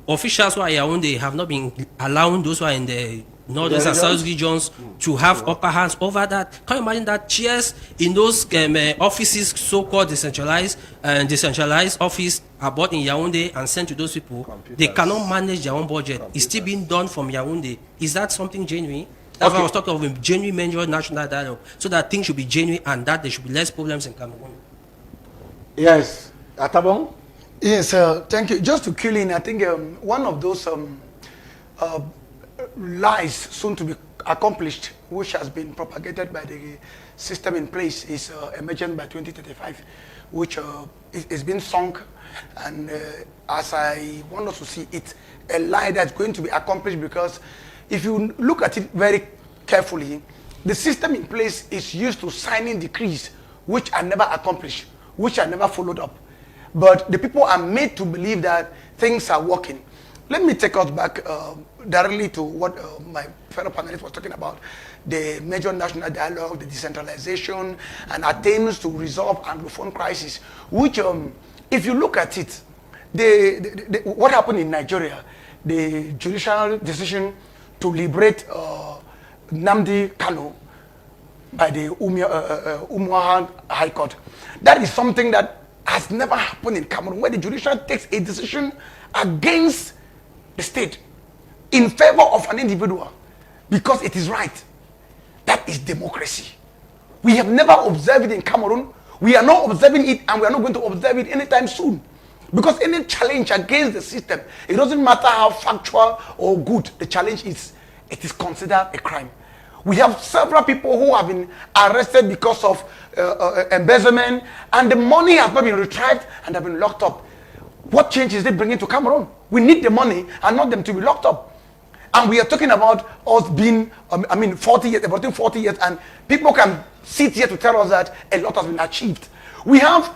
officials who are Yaoundé have not been allowing those who are in the northern and south regions to have upper hands over that. Can you imagine that chairs in those offices, so-called decentralized office, are bought in Yaoundé and sent to those people? Computers. They cannot manage their own budget. Computers. It's still being done from Yaoundé. Is that something genuine? That's why I was talking of a genuine major national dialogue, so that things should be genuine and that there should be less problems in Cameroon. Yes. Atabong? Yes, thank you. Just to kill in, I think one of those lies soon to be accomplished, which has been propagated by the system in place, is emergent by 2035, which is being sunk. And as I want us to see it, a lie that's going to be accomplished, because if you look at it very carefully, the system in place is used to signing decrees which are never accomplished, which are never followed up. But the people are made to believe that things are working. Let me take us back directly to what my fellow panelist was talking about, the major national dialogue, the decentralization, and attempts to resolve Anglophone crisis, which, if you look at it, what happened in Nigeria, the judicial decision to liberate Nnamdi Kanu by the Umuaha High Court, that is something that has never happened in Cameroon, where the judicial takes a decision against the state in favor of an individual because it is right. That is democracy. We have never observed it in Cameroon. We are not observing it, and we are not going to observe it anytime soon. Because any challenge against the system, it doesn't matter how factual or good the challenge is, it is considered a crime. We have several people who have been arrested because of embezzlement, and the money has not been retrieved and have been locked up. What change is it bringing to Cameroon? We need the money and not them to be locked up. And we are talking about us being, 40 years, about 40 years, and people can sit here to tell us that a lot has been achieved. We have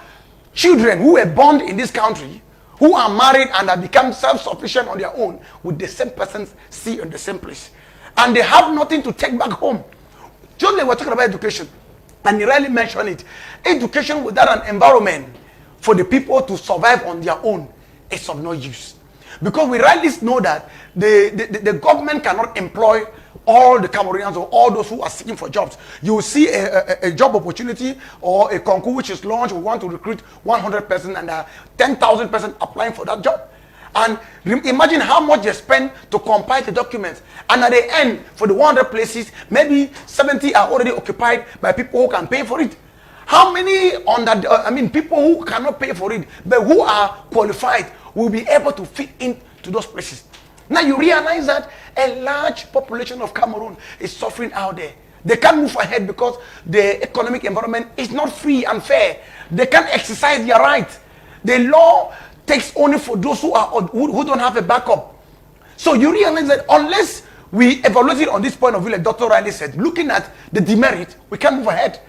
children who were born in this country, who are married and have become self-sufficient on their own with the same persons see in the same place. And they have nothing to take back home. Just like we're talking about education, and you rarely mention it. Education without an environment for the people to survive on their own is of no use. Because we rightly know that the government cannot employ all the Cameroonians or all those who are seeking for jobs. You will see a job opportunity or a concours which is launched. We want to recruit 100 persons and 10,000 persons applying for that job. And imagine how much they spend to compile the documents. And at the end, for the 100 places, maybe 70 are already occupied by people who can pay for it. How many people who cannot pay for it, but who are qualified, will be able to fit into those places? Now you realize that a large population of Cameroon is suffering out there. They can't move ahead because the economic environment is not free and fair. They can't exercise their right. The law takes only for those who don't have a backup. So you realize that unless we evaluate it on this point of view, like Dr. Riley said, looking at the demerit, we can't move ahead.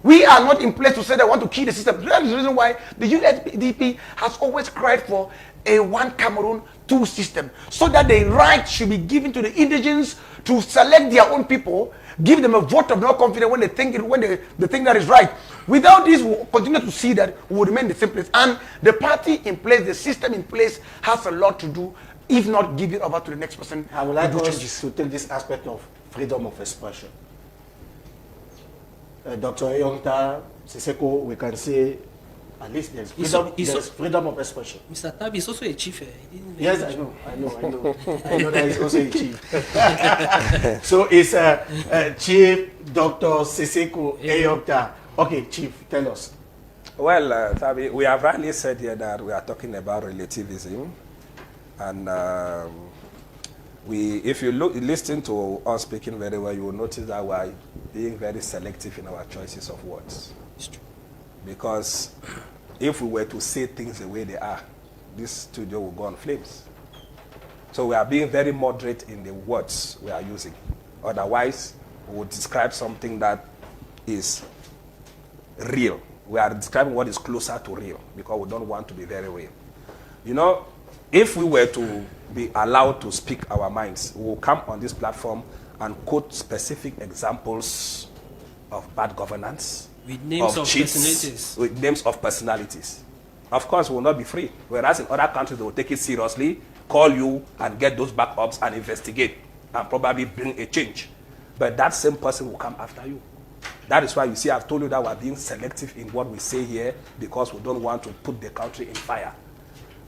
We are not in place to say they want to kill the system. That is the reason why the USDP has always cried for a one Cameroon, two system, so that the right should be given to the indigenes to select their own people, give them a vote of no confidence when they think that is right. Without this, we'll continue to see that we will remain the same place. And the party in place, the system in place, has a lot to do, if not give it over to the next person. I would like us to take this aspect of freedom of expression. Dr. Eyonta Siseko, we can say at least there's freedom of expression. Mr. Tab is also a chief. Yes, I know. I know that he's also a chief. So it's Chief Dr. Siseko Eyonta. Okay, Chief, tell us. Well, Tabi, we have rightly said here that we are talking about relativism, and if you listen to us speaking very well, you will notice that we are being very selective in our choices of words. It's true. Because if we were to say things the way they are, this studio will go on flames. So we are being very moderate in the words we are using. Otherwise, we would describe something that is real. We are describing what is closer to real because we don't want to be very real. You know, if we were to be allowed to speak our minds, we will come on this platform and quote specific examples of bad governance, with names of cheats, personalities. with names of personalities. Of course, we will not be free. Whereas in other countries, they will take it seriously, call you and get those backups and investigate and probably bring a change. But that same person will come after you. That is why you see I've told you that we're being selective in what we say here because we don't want to put the country in fire.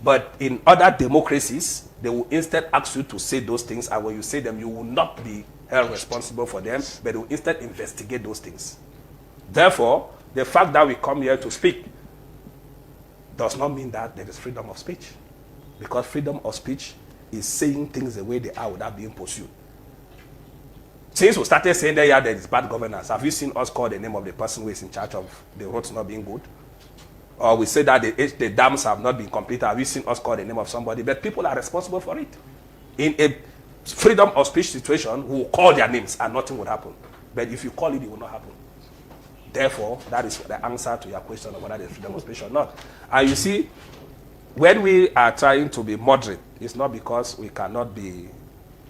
But in other democracies, they will instead ask you to say those things, and when you say them, you will not be held responsible for them, but they will instead investigate those things. Therefore, the fact that we come here to speak does not mean that there is freedom of speech, because freedom of speech is saying things the way they are without being pursued. Since we started saying that there is bad governance, have you seen us call the name of the person who is in charge of the roads not being good? Or we say that the dams have not been completed. Have you seen us call the name of somebody? But people are responsible for it. In a freedom of speech situation, we will call their names and nothing will happen. But if you call it, it will not happen. Therefore, that is the answer to your question of whether there is freedom of speech or not. And you see, when we are trying to be moderate, it's not because we cannot be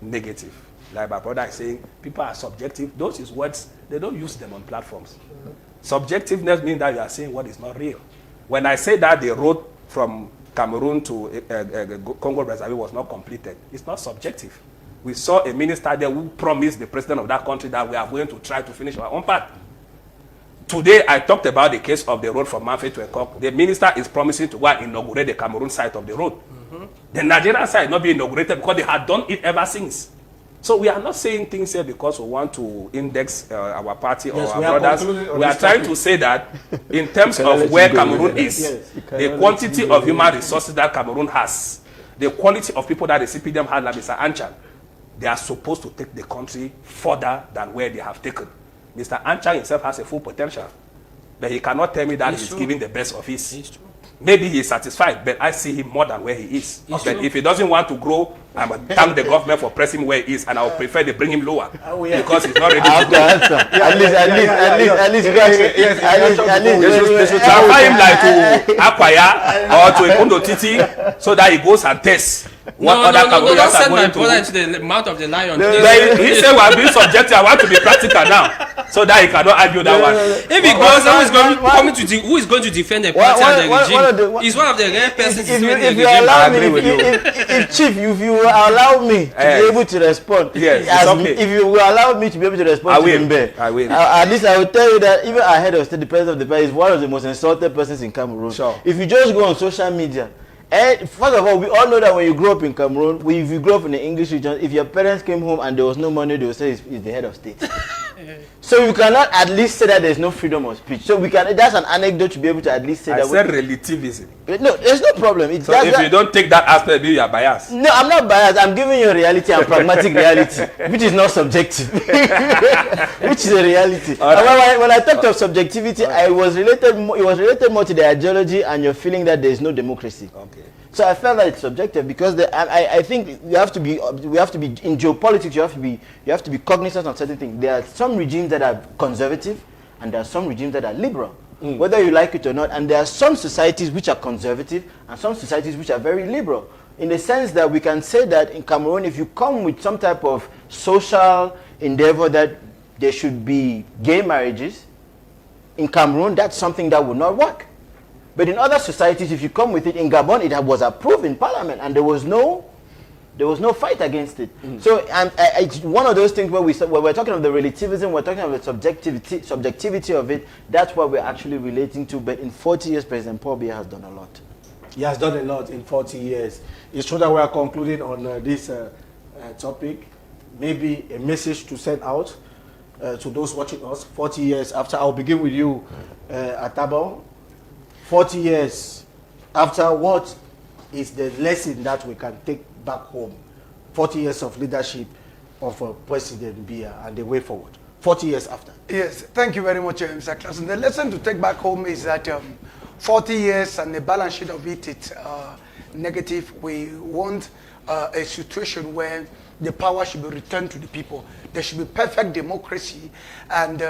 negative. Like my brother is saying, people are subjective. Those is words, they don't use them on platforms. Subjectiveness means that you are saying what is not real. When I say that the road from Cameroon to Congo-Brazzaville was not completed, it's not subjective. We saw a minister there who promised the president of that country that we are going to try to finish our own part. Today, I talked about the case of the road from Manfred to Ekok. The minister is promising to go and inaugurate the Cameroon side of the road. The Nigerian side not be inaugurated because they had done it ever since. So we are not saying things here because we want to index our party or our brothers. We are trying to say that in terms of where Cameroon is, the quantity of human resources that Cameroon has, the quality of people that the CPDM had, like Mr. Anchan, they are supposed to take the country further than where they have taken. Mr. Anchan himself has a full potential, but he cannot tell me that he's giving the best of his. maybe he's satisfied, but I see him more than where he is. It's But true. if he doesn't want to grow, I will thank the government for pressing him where he is, and I would prefer they bring him lower because he's not ready I have to to go. answer. At least, They should transfer him like to Akwaya or to Ekundo Titi so that he goes and tests what other don't Cameroonians are send my going brother to. into the mouth of the lion. But he said, "Well, being subjective, I want to be practical now," so that he cannot argue that one. If he goes, who is going to defend the party and the regime? He's one of the rare persons defending the if you regime. allow me, agree with you. if Chief, if you allow me to be able to respond, Yes, it's as okay. if you will allow me to be able to respond I to will. Mbe, I will. At least I will tell you that even ahead of state, the president of the party is one of the most insulted persons in Cameroon. Sure. If you just go on social media, and first of all, we all know that when you grow up in Cameroon, if you grow up in the English region, if your parents came home and there was no money, they will say he's the head of state. So you cannot at least say that there's no freedom of speech. So we can. That's an anecdote to be able to at least say I that. said relativism. No, there's no problem. It's So if you don't take that aspect, maybe you are biased. No, I'm not biased. I'm giving you a reality and pragmatic reality, which is not subjective, which is a reality. All right. And when I talked of subjectivity, it was related more to the ideology and your feeling that there is no democracy. Okay. So I felt that it's subjective because I think we have to be in geopolitics. You have to be cognizant of certain things. There are some regimes that are conservative, and there are some regimes that are liberal, whether you like it or not. And there are some societies which are conservative, and some societies which are very liberal. In the sense that we can say that in Cameroon, if you come with some type of social endeavor that there should be gay marriages, in Cameroon, that's something that would not work. But in other societies, if you come with it, in Gabon, it was approved in parliament, and there was no fight against it. So it's one of those things where we're talking of the relativism, we're talking of the subjectivity of it. That's what we're actually relating to. But in 40 years, President Paul Biya has done a lot. He has done a lot in 40 years. It's true that we are concluding on this topic. Maybe a message to send out to those watching us 40 years after. I'll begin with you, Atabo. 40 years after, what is the lesson that we can take back home? 40 years of leadership of President Biya and the way forward. 40 years after. Yes, thank you very much, Mr. Clausen. The lesson to take back home is that 40 years and the balance sheet of it's negative. We want a situation where the power should be returned to the people. There should be perfect democracy, and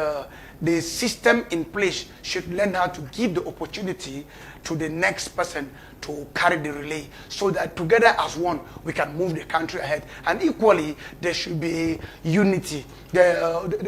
the system in place should learn how to give the opportunity to the next person to carry the relay, so that together as one we can move the country ahead. And equally, there should be unity.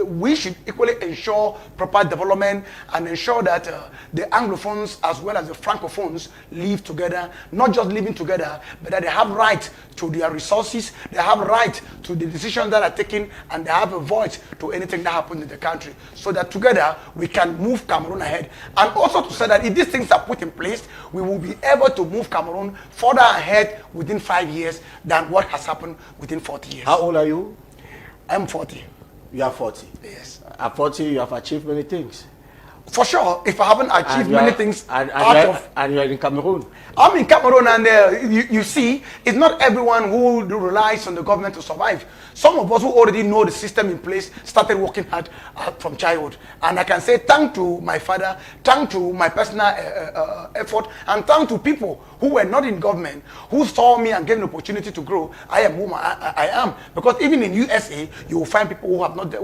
We should equally ensure proper development and ensure that the Anglophones as well as the Francophones live together, not just living together, but that they have right to their resources, they have right to the decisions that are taken, and they have a voice to anything that happens in the country, so that together we can move Cameroon ahead. And also to say that if these things are put in place, we will be able to move Cameroon further ahead within 5 years than what has happened within 40 years. How old are you? I'm 40. You are 40. Yes. At 40, you have achieved many things. For sure, if I haven't achieved many things and you are in Cameroon. I'm in Cameroon, and you see, it's not everyone who relies on the government to survive. Some of us who already know the system in place started working hard from childhood. And I can say thank to my father, thank to my personal effort, and thank to people who were not in government, who saw me and gave me the opportunity to grow. I am whom I am. Because even in USA, you will find people who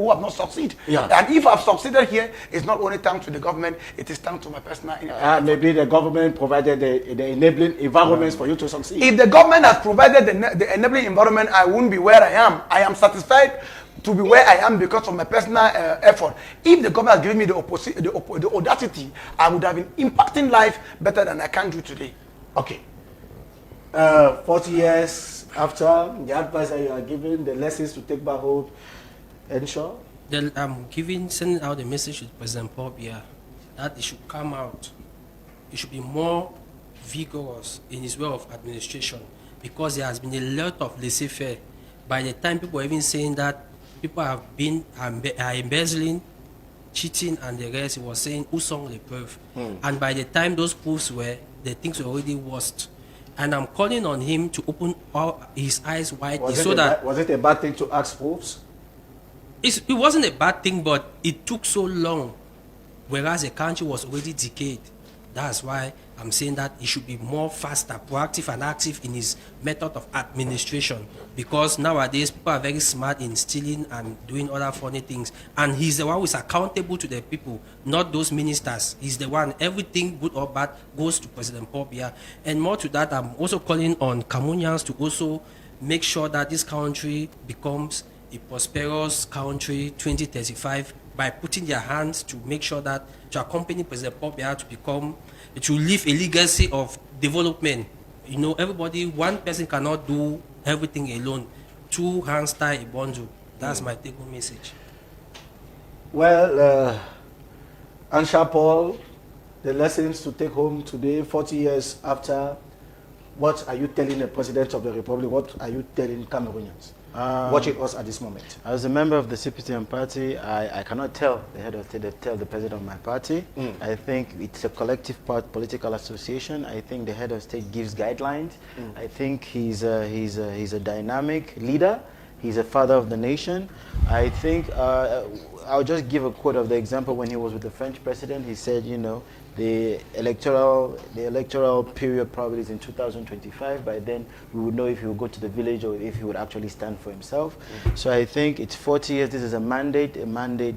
have not succeeded. Yeah. And if I've succeeded here, it's not only thanks to the government, it is thanks to my personal Maybe the government provided the enabling environments for you to succeed. If the government has provided the enabling environment, I wouldn't be where I am. I am satisfied to be where I am because of my personal effort. If the government has given me the audacity, I would have been impacting life better than I can do today. Okay. 40 years after, the advice that you are giving, the lessons to take back home, ensure? I'm sending out a message to President Paul Biya that it should come out. It should be more vigorous in his way of administration, because there has been a lot of laissez-faire. By the time people are even saying that people have been embezzling, cheating, and the rest, he was saying, "Où sont les preuves?" And by the time those proofs were, the things were already worst. And I'm calling on him to open his eyes wide. Was it a bad thing to ask proofs? It wasn't a bad thing, but it took so long, whereas the country was already decayed. That's why I'm saying that he should be more faster, proactive and active in his method of administration, because nowadays people are very smart in stealing and doing other funny things, and he's the one who is accountable to the people, not those ministers. He's the one, everything good or bad goes to President Paul Biya. And more to that, I'm also calling on Cameroonians to also make sure that this country becomes a prosperous country 2035 by putting their hands to make sure that to accompany President Paul Biya to leave a legacy of development. You know, everybody, one person cannot do everything alone. Two hands tie a bundle. That's my take-home message. Well, Ansha Paul, the lessons to take home today, 40 years after, what are you telling the President of the Republic? What are you telling Cameroonians watching us at this moment? As a member of the CPTM party, I cannot tell the head of state to tell the president of my party. I think it's a collective political association. I think the head of state gives guidelines. I think he's a dynamic leader. He's a father of the nation. I think I'll just give a quote of the example when he was with the French president. He said, you know, the electoral period probably is in 2025. By then, we would know if he would go to the village or if he would actually stand for himself. So I think it's 40 years. This is a mandate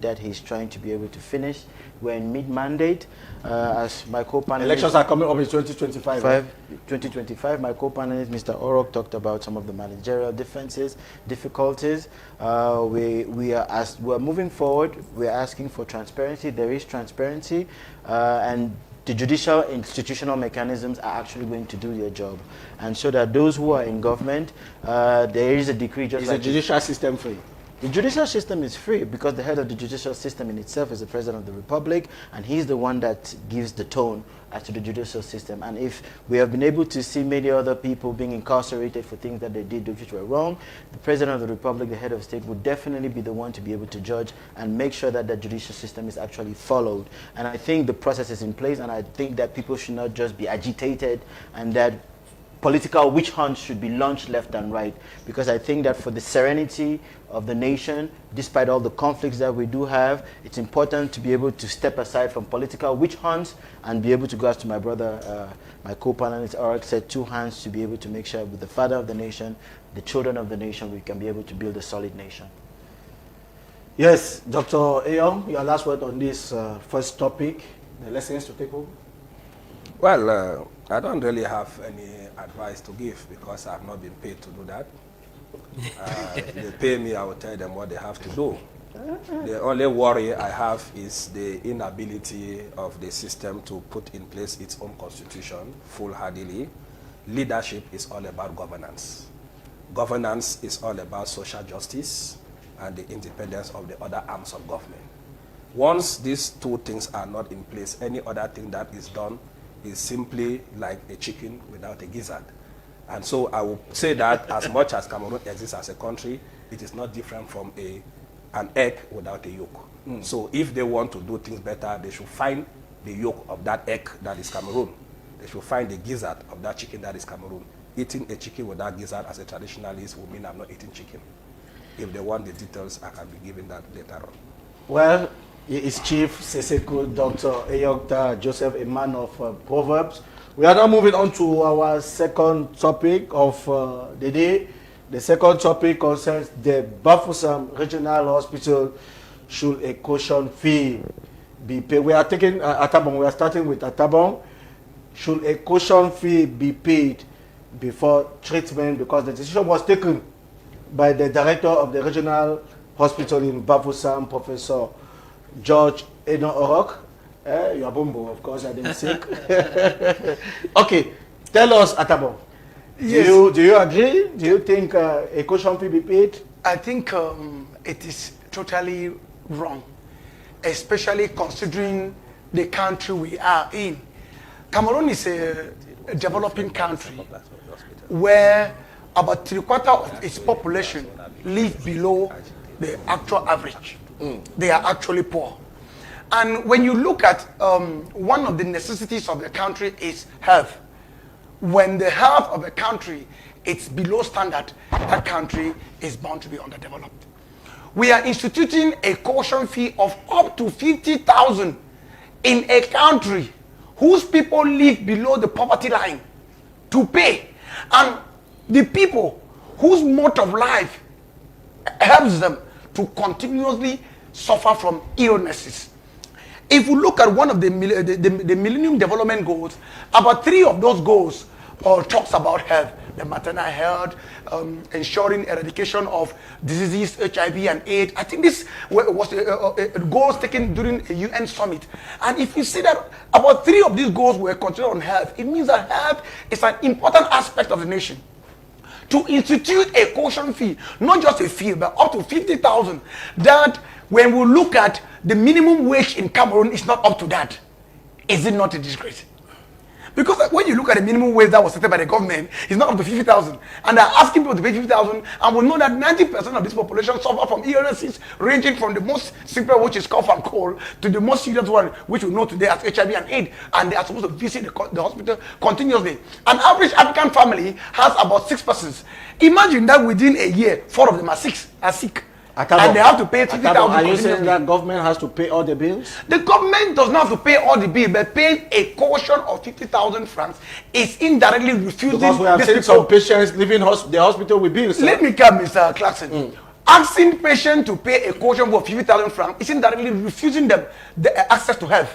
that he's trying to be able to finish. We're in mid-mandate. As my co-panelist... Elections are coming up in 2025. 2025. My co-panelist, Mr. Orok, talked about some of the managerial difficulties. We're moving forward. We're asking for transparency. There is transparency. And the judicial institutional mechanisms are actually going to do their job. And so that those who are in government, there is a decree just Is like... the judicial system free? The judicial system is free because the head of the judicial system in itself is the President of the Republic, and he's the one that gives the tone as to the judicial system. And if we have been able to see many other people being incarcerated for things that they did which were wrong, the President of the Republic, the head of state, would definitely be the one to be able to judge and make sure that the judicial system is actually followed. And I think the process is in place, and I think that people should not just be agitated and that political witch hunts should be launched left and right, because I think that for the serenity of the nation, despite all the conflicts that we do have, it's important to be able to step aside from political witch hunts and be able to go, as to my brother, my co-panelist Arak said, two hands to be able to make sure with the father of the nation, the children of the nation, we can be able to build a solid nation. Yes, Dr. Eyong, your last word on this first topic, the lessons to take home? Well, I don't really have any advice to give because I have not been paid to do that. If they pay me, I will tell them what they have to do. The only worry I have is the inability of the system to put in place its own constitution full-heartedly. Leadership is all about governance. Governance is all about social justice and the independence of the other arms of government. Once these two things are not in place, any other thing that is done is simply like a chicken without a gizzard. And so I would say that as much as Cameroon exists as a country, it is not different from an egg without a yolk. So if they want to do things better, they should find the yolk of that egg that is Cameroon. They should find the gizzard of that chicken that is Cameroon. Eating a chicken without gizzard as a traditionalist will mean I'm not eating chicken. If they want the details, I can be given that later on. Well, it's Chief Seseko, Dr. Eyong Joseph, a man of Proverbs. We are now moving on to our second topic of the day. The second topic concerns the Bafoussam Regional Hospital. Should a caution fee be paid? We are taking Atabon. We are starting with Atabon. Should a caution fee be paid before treatment? Because the decision was taken by the director of the regional hospital in Bafoussam, Professor George Eno Orok. You are Bumbo, of course, I didn't say. Okay, tell us, Atabon. Yes. Do you agree? Do you think a caution fee be paid? I think it is totally wrong, especially considering the country we are in. Cameroon is a developing country where about 3/4 of its population live below the actual average. They are actually poor. And when you look at one of the necessities of the country is health. When the health of a country is below standard, that country is bound to be underdeveloped. We are instituting a caution fee of up to 50,000 in a country whose people live below the poverty line to pay, and the people whose mode of life helps them to continuously suffer from illnesses. If we look at one of the Millennium Development Goals, about 3 of those goals talks about health. The maternal health, ensuring eradication of diseases, HIV and AIDS. I think this was goals taken during a UN summit. And if you see that about 3 of these goals were considered on health, it means that health is an important aspect of the nation. To institute a caution fee, not just a fee, but up to 50,000, that when we look at the minimum wage in Cameroon, is not up to that. Is it not a disgrace? Because when you look at the minimum wage that was set by the government, it's not up to 50,000. And they're asking people to pay 50,000. And we know that 90% of this population suffer from illnesses ranging from the most simple, which is cough and cold, to the most serious one, which we know today as HIV and AIDS. And they are supposed to visit the hospital continuously. An average African family has about 6 persons. Imagine that within a year, 4 of them are sick. And they have to pay 50,000. Are you saying that government has to pay all the bills? The government does not have to pay all the bills, but paying a caution of 50,000 francs is indirectly refusing. Because we have seen some patients leaving the hospital with bills. Let me come, Mr. Clarkson. Asking patients to pay a caution for 50,000 francs is indirectly refusing them the access to health.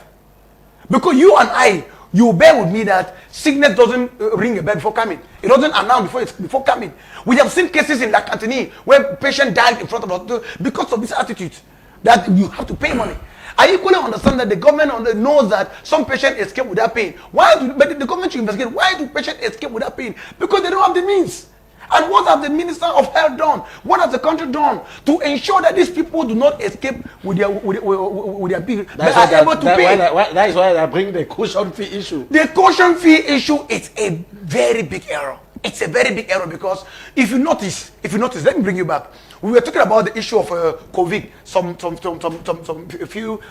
Because you and I, you bear with me that sickness doesn't ring a bell before coming. It doesn't announce before coming. We have seen cases in La Cantini where patient died in front of the hospital because of this attitude that you have to pay money. I equally understand that the government knows that some patients escape without paying. But the government should investigate. Why do patients escape without paying? Because they don't have the means. And what has the Minister of Health done? What has the country done to ensure that these people do not escape with their bill? They are able to pay. That is why I bring the caution fee issue. The caution fee issue is a very big error. It's a very big error because if you notice, let me bring you back. We were talking about the issue of COVID a few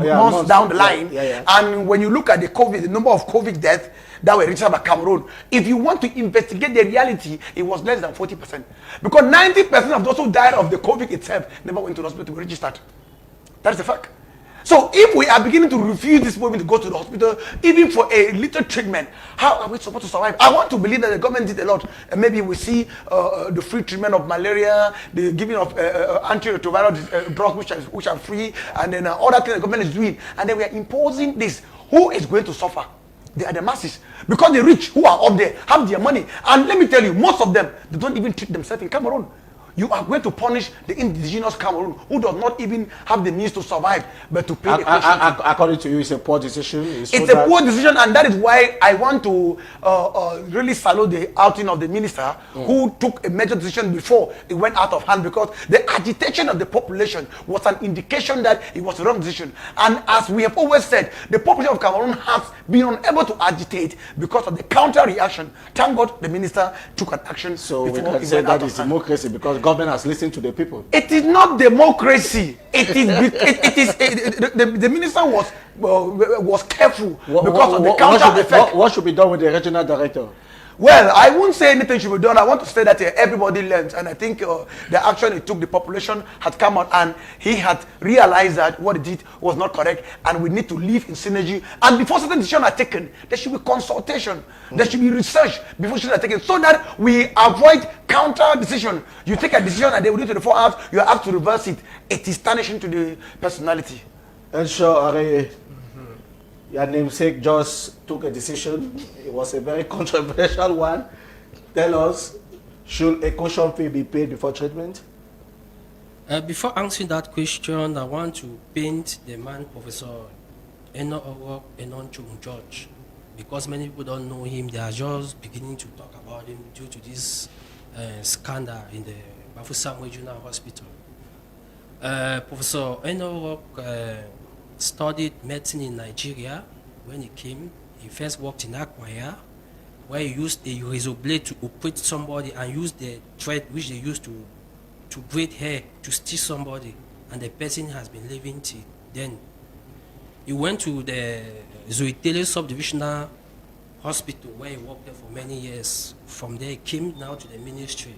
months down the line. And when you look at the number of COVID deaths that were registered by Cameroon, if you want to investigate the reality, it was less than 40%. Because 90% of those who died of the COVID itself never went to the hospital to be registered. That's the fact. So if we are beginning to refuse this women to go to the hospital, even for a little treatment, how are we supposed to survive? I want to believe that the government did a lot. And maybe we see the free treatment of malaria, the giving of antiretroviral drugs which are free, and then other things the government is doing. And then we are imposing this. Who is going to suffer? They are the masses. Because the rich who are up there have their money. And let me tell you, most of them, they don't even treat themselves in Cameroon. You are going to punish the indigenous Cameroon who does not even have the means to survive, but to pay the caution fee. According to you, it's a poor decision. It's a poor decision, and that is why I want to really salute the outing of the minister who took a major decision before it went out of hand, because the agitation of the population was an indication that it was a wrong decision. And as we have always said, the population of Cameroon has been unable to agitate because of the counter reaction. Thank God the minister took an action. So we can say that is democracy because government has listened to the people. It is not democracy. It is. The minister was careful because of the counter effect. What should be done with the regional director? Well, I won't say anything should be done. I want to say that everybody learns, and I think the action he took, the population had come out, and he had realized that what he did was not correct, and we need to live in synergy. And before certain decisions are taken, there should be consultation, there should be research before decisions are taken, so that we avoid counter decision. You take a decision, and then within 24 hours, you are asked to reverse it. It is tarnishing to the personality. And sure, your namesake just took a decision. It was a very controversial one. Tell us, should a caution fee be paid before treatment? Before answering that question, I want to paint the man Professor Eno Orok Enonchung George, because many people don't know him. They are just beginning to talk about him due to this scandal in the Bafoussam Regional Hospital. Professor Eno Orok studied medicine in Nigeria. When he came, he first worked in Akmaya, where he used a razor blade to operate somebody and used the thread which they used to braid hair to stitch somebody, and the person has been living till then. He went to the Zoitele subdivisional hospital where he worked there for many years. From there he came now to the ministry,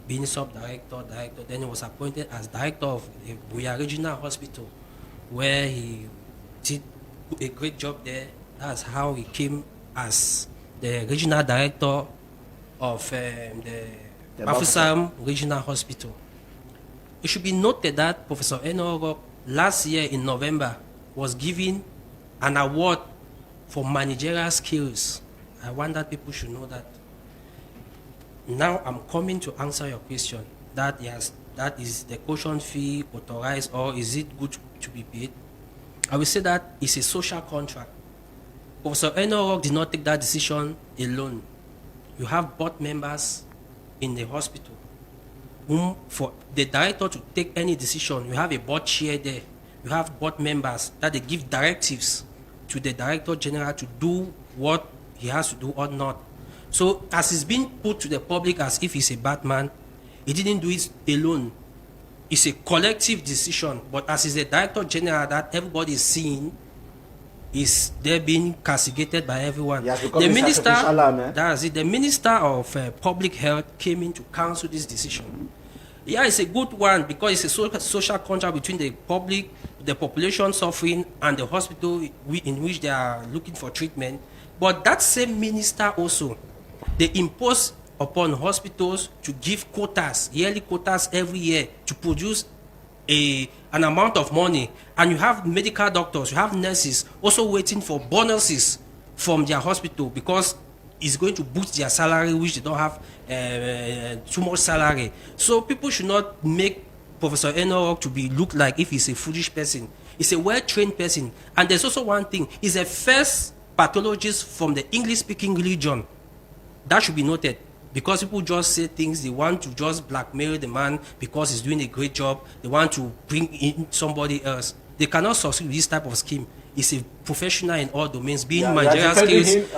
being sub-director, director. Then he was appointed as director of the Biya regional hospital, where he did a great job there That's how he came as the regional director of the Bafoussam Regional Hospital. It should be noted that Professor Eno last year in November was given an award for managerial skills. I want that people should know that. Now I'm coming to answer your question. That yes, that is the caution fee authorized, or is it good to be paid? I will say that it's a social contract. Professor Eno did not take that decision alone. You have board members in the hospital whom, for the director to take any decision, you have a board chair there. You have board members that they give directives to the director general to do what he has to do or not. So as it's been put to the public as if he's a bad man, he didn't do it alone. It's a collective decision, but as is the director general that everybody is seeing, is there being castigated by everyone. The minister, that's it, the minister of public health came in to counsel this decision. Yeah, it's a good one because it's a social contract between the public, the population suffering, and the hospital in which they are looking for treatment. But that same minister also, they impose upon hospitals to give quotas, yearly quotas every year to produce an amount of money. And you have medical doctors, you have nurses also waiting for bonuses from their hospital because it's going to boost their salary, which they don't have too much salary. So people should not make Professor Eno to be look like if he's a foolish person. He's a well-trained person. And there's also one thing, he's a first pathologist from the English-speaking region. That should be noted. Because people just say things, they want to just blackmail the man because he's doing a great job. They want to bring in somebody else. They cannot succeed with this type of scheme. He's a professional in all domains, being managerial skills,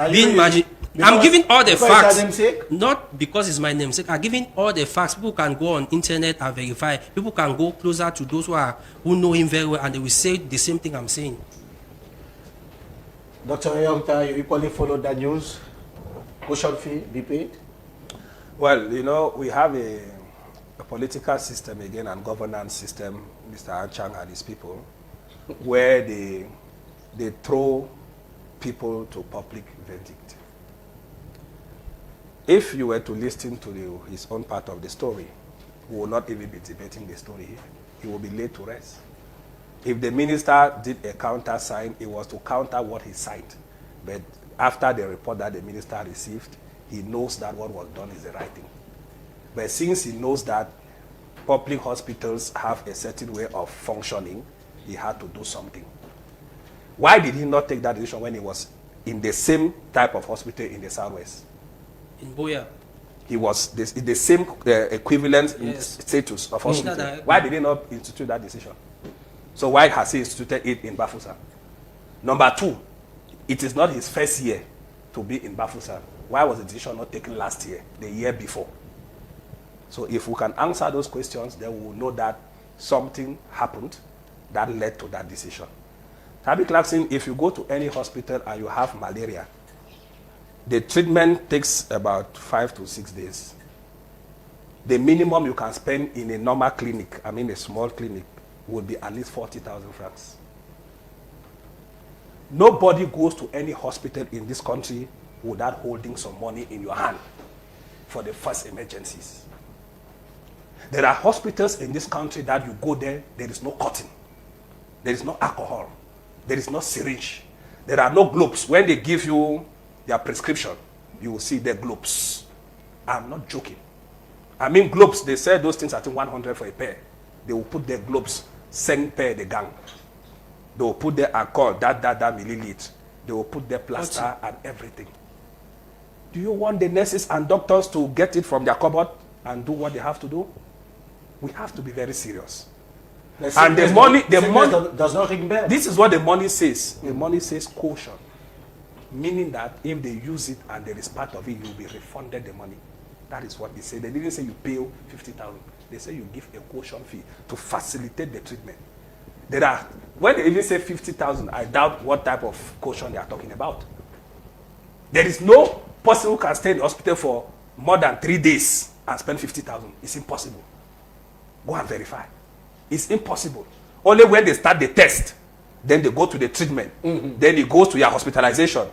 I'm giving all the facts, not because it's my namesake. I'm giving all the facts. People can go on internet and verify. People can go closer to those who know him very well, and they will say the same thing I'm saying. Dr. Ayongta, you equally followed that news. Caution fee be paid? Well, you know, we have a political system again and governance system, Mr. Anchang and his people, where they throw people to public verdict. If you were to listen to his own part of the story, we will not even be debating the story here. He will be laid to rest. If the minister did a counter sign, it was to counter what he signed. But after the report that the minister received, he knows that what was done is the right thing. But since he knows that public hospitals have a certain way of functioning, he had to do something. Why did he not take that decision when he was in the same type of hospital in the Southwest? In Biya. He was in the same equivalent status of hospital. Why did he not institute that decision? So why has he instituted it in Bafoussam? Number two, it is not his first year to be in Bafoussam. Why was the decision not taken last year, the year before? So if we can answer those questions, then we will know that something happened that led to that decision. Tabby Clarkson, if you go to any hospital and you have malaria, the treatment takes about 5 to 6 days. The minimum you can spend in a normal clinic, I mean a small clinic, would be at least 40,000 francs. Nobody goes to any hospital in this country without holding some money in your hand for the first emergencies. There are hospitals in this country that you go there is no cotton, there is no alcohol, there is no syringe, there are no globes. When they give you their prescription, you will see their globes. I'm not joking. I mean globes, they sell those things at 100 for a pair. They will put their globes, 5 pair the gang. They will put their alcohol, that milliliter. They will put their plaster and everything. Do you want the nurses and doctors to get it from their cupboard and do what they have to do? We have to be very serious. And the money does not ring bell. This is what the money says. The money says caution, meaning that if they use it and there is part of it, you will be refunded the money. That is what they say. They didn't say you pay 50,000. They say you give a caution fee to facilitate the treatment. When they even say 50,000, I doubt what type of caution they are talking about. There is no person who can stay in the hospital for more than 3 days and spend 50,000. It's impossible. Go and verify. It's impossible. Only when they start the test, then they go to the treatment, then it goes to your hospitalization,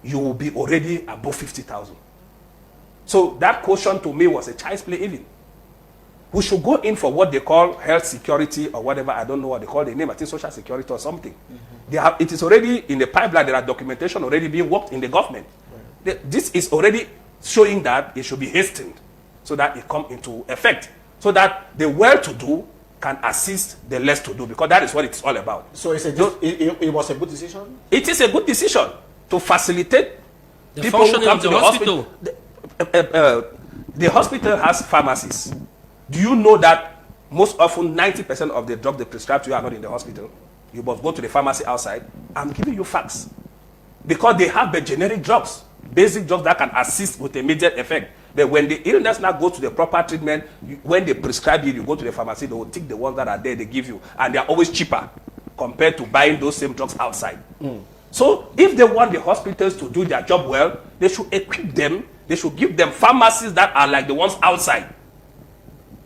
you will be already above 50,000. So that caution to me was a child's play even. We should go in for what they call health security or whatever, I don't know what they call the name, I think social security or something. It is already in the pipeline, there are documentation already being worked in the government. This is already showing that it should be hastened so that it come into effect, so that the well-to-do can assist the less-to-do, because that is what it's all about. So it was a good decision? It is a good decision to facilitate The people who functioning come of to the the hospital. The hospital has pharmacies. Do you know that most often 90% of the drugs they prescribe to you are not in the hospital? You must go to the pharmacy outside. I'm giving you facts. Because they have the generic drugs, basic drugs that can assist with immediate effect. But when the illness now goes to the proper treatment, when they prescribe you go to the pharmacy, they will take the ones that are there, they give you. And they are always cheaper compared to buying those same drugs outside. So if they want the hospitals to do their job well, they should equip them. They should give them pharmacies that are like the ones outside.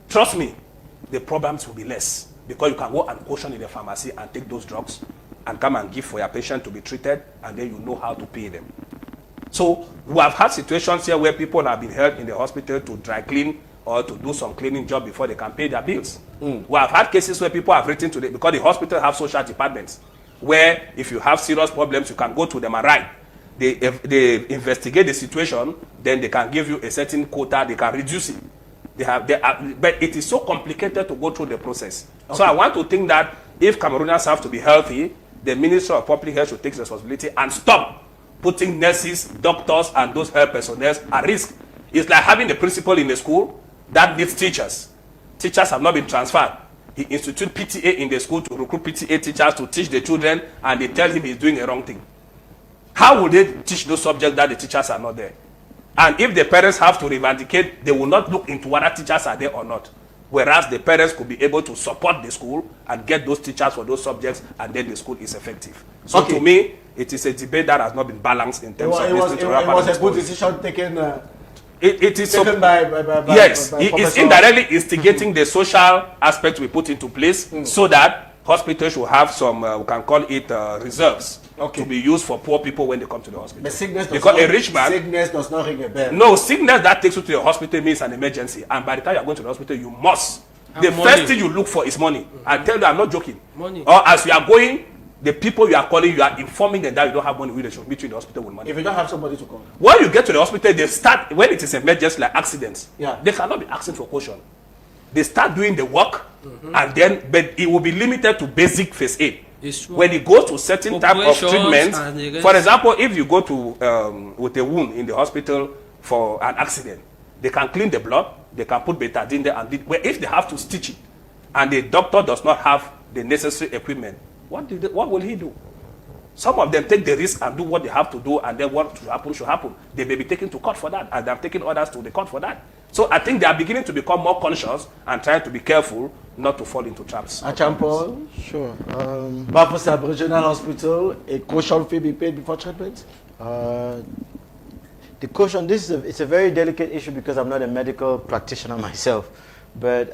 Trust me, the problems will be less. Because you can go and caution in the pharmacy and take those drugs and come and give for your patient to be treated, and then you know how to pay them. So we have had situations here where people have been held in the hospital to dry clean or to do some cleaning job before they can pay their bills. We have had cases where people have written to them because the hospital have social departments where if you have serious problems, you can go to them and write. They investigate the situation, then they can give you a certain quota, they can reduce it. But it is so complicated to go through the process. Okay. So I want to think that if Cameroonians have to be healthy, the Minister of Public Health should take responsibility and stop putting nurses, doctors, and those health personnel at risk. It's like having a principal in the school that needs teachers. Teachers have not been transferred. He institutes PTA in the school to recruit PTA teachers to teach the children, and they tell him he's doing a wrong thing. How would they teach those subjects that the teachers are not there? And if the parents have to reivindicate, they will not look into whether teachers are there or not. Whereas the parents could be able to support the school and get those teachers for those subjects, and then the school is effective. So to me, it is a debate that has not been balanced in terms of listening to It was a good decision taken. It is taken by yes, by it is Professor- indirectly instigating the social aspect we put into place so that hospitals should have some, we can call it reserves to be used for poor people when they come to the hospital. But sickness because a rich man, sickness does not ring a bell. no, sickness that takes you to the hospital means an emergency, and by the time you are going to the hospital, you must. The money. first thing you look for is money. I tell you, I'm not joking. Money. Or as you are going, the people you are calling, you are informing them that you don't have money, they should meet you in the hospital with money. If you don't have somebody to call. When you get to the hospital, they start, when it is emergency like accidents, Yeah. they cannot be asking for caution. They start doing the work, and then, but it will be limited to basic first aid. It's true. When it goes to certain type of Operations treatment, and the rest. for example, if you go to with a wound in the hospital for an accident, they can clean the blood, they can put betadine there, and if they have to stitch it, and the doctor does not have the necessary equipment, what will he do? Some of them take the risk and do what they have to do, and then what should happen should happen. They may be taken to court for that, and they have taken others to the court for that. So I think they are beginning to become more conscious and trying to be careful not to fall into traps. Achampol, Sure. Bafos Aboriginal Hospital, a caution fee be paid before treatment? The caution, it's a very delicate issue because I'm not a medical practitioner myself. But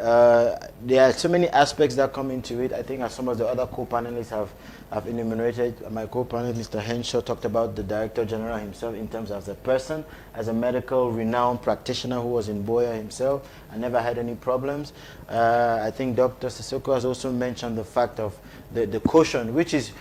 there are so many aspects that come into it. I think as some of the other co-panelists have enumerated, my co-panelist, Mr. Henshaw, talked about the Director General himself in terms of the person, as a medical renowned practitioner who was in Biya himself and never had any problems. I think Dr. Sissoko has also mentioned the fact of the caution, which is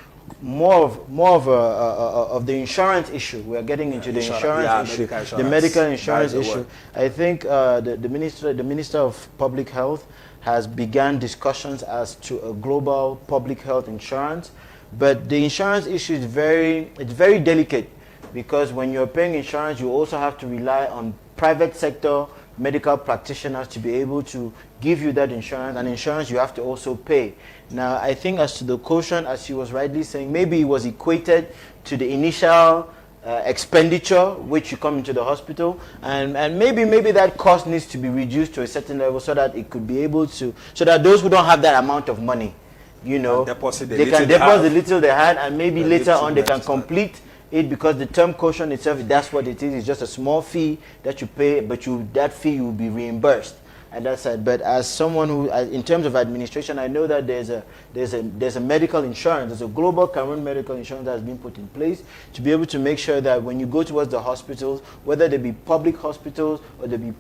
more of the insurance issue. We are getting into the insurance issue, the medical insurance issue. I think the Minister of Public Health has begun discussions as to a global public health insurance, but the insurance issue is very delicate, because when you're paying insurance, you also have to rely on private sector medical practitioners to be able to give you that insurance, and insurance you have to also pay. Now, I think as to the caution, as he was rightly saying, maybe it was equated to the initial expenditure which you come into the hospital, and maybe that cost needs to be reduced to a certain level so that it could be able to, so that those who don't have that amount of money, you know, they can deposit the little they had, and maybe later on they can complete it, because the term caution itself, that's what it is. It's just a small fee that you pay, but that fee you will be reimbursed. at that side. But as someone who, in terms of administration, I know that there's a medical insurance. There's a global Cameroon medical insurance that has been put in place to be able to make sure that when you go towards the hospitals, whether they be public hospitals or they be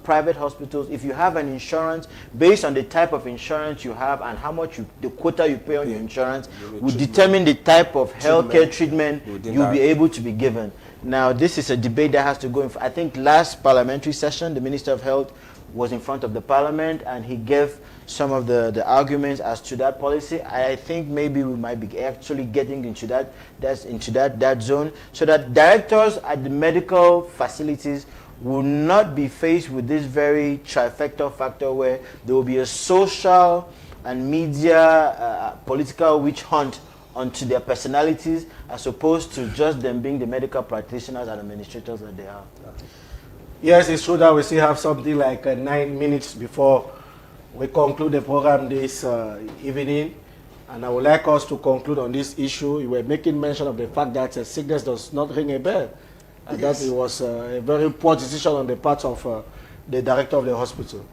private hospitals, if you have an insurance, based on the type of insurance you have and how much the quota you pay on your insurance, will determine the type of healthcare treatment you'll be able to be given. Now, this is a debate that has to go in. I think last parliamentary session, the Minister of Health was in front of the Parliament, and he gave some of the arguments as to that policy. I think maybe we might be actually getting into that zone, so that directors at the medical facilities will not be faced with this very trifecta factor where there will be a social and media political witch hunt onto their personalities, as opposed to just them being the medical practitioners and administrators that they are. Yes, it's true that we still have something like 9 minutes before we conclude the program this evening. And I would like us to conclude on this issue. You were making mention of the fact that sickness does not ring a bell. And that it was a very poor decision on the part of the director of the hospital.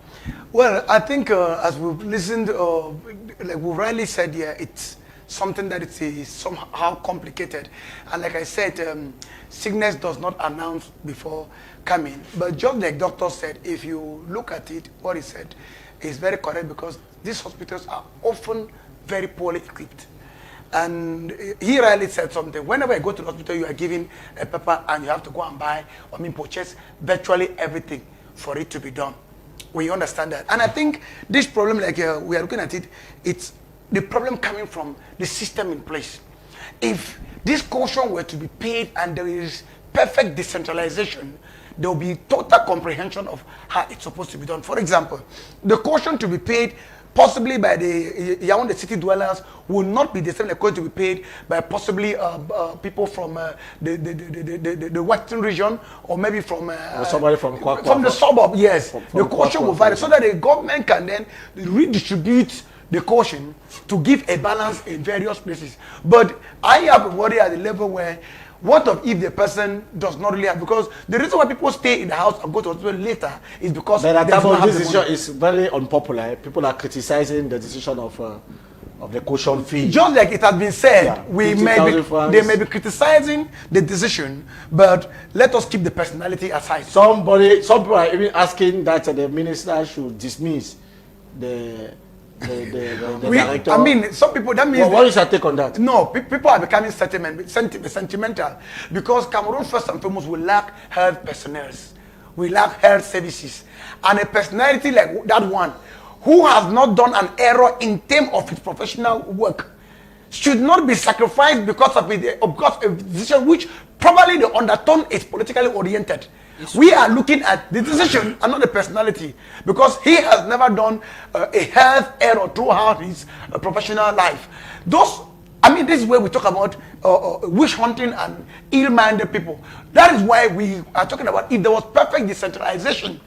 Well, I think as we've listened, like we rightly said here, it's something that is somehow complicated. And like I said, sickness does not announce before coming. But just like doctor said, if you look at it, what he said is very correct, because these hospitals are often very poorly equipped. And he rightly said something. Whenever I go to the hospital, you are given a paper and you have to go and buy, purchase virtually everything for it to be done. We understand that. And I think this problem, like we are looking at it, it's the problem coming from the system in place. If this caution were to be paid and there is perfect decentralization, there will be total comprehension of how it's supposed to be done. For example, the caution to be paid possibly by the Yaoundé city dwellers will not be the same like going to be paid by possibly people from the western region, or maybe from somebody from the suburb. Yes, from the caution will vary, so that the government can then redistribute the caution to give a balance in various places. But I have a worry at the level where, what if the person does not really have, because the reason why people stay in the house and go to hospital later is because this decision is very unpopular. People are criticizing the decision of the caution fee. Just like it has been said, yeah, they may be criticizing the decision, but let us keep the personality aside. Some people are even asking that the minister should dismiss the director. I mean, some people, that means... What is your take on that? No, people are becoming sentimental, because Cameroon, first and foremost, will lack health personnel. We lack health services. And a personality like that one, who has not done an error in terms of his professional work, should not be sacrificed because of a decision which probably the undertone is politically oriented. We are looking at the decision and not the personality, because he has never done a health error throughout his professional life. This is where we talk about wish hunting and ill-minded people. That is why we are talking about, if there was perfect decentralization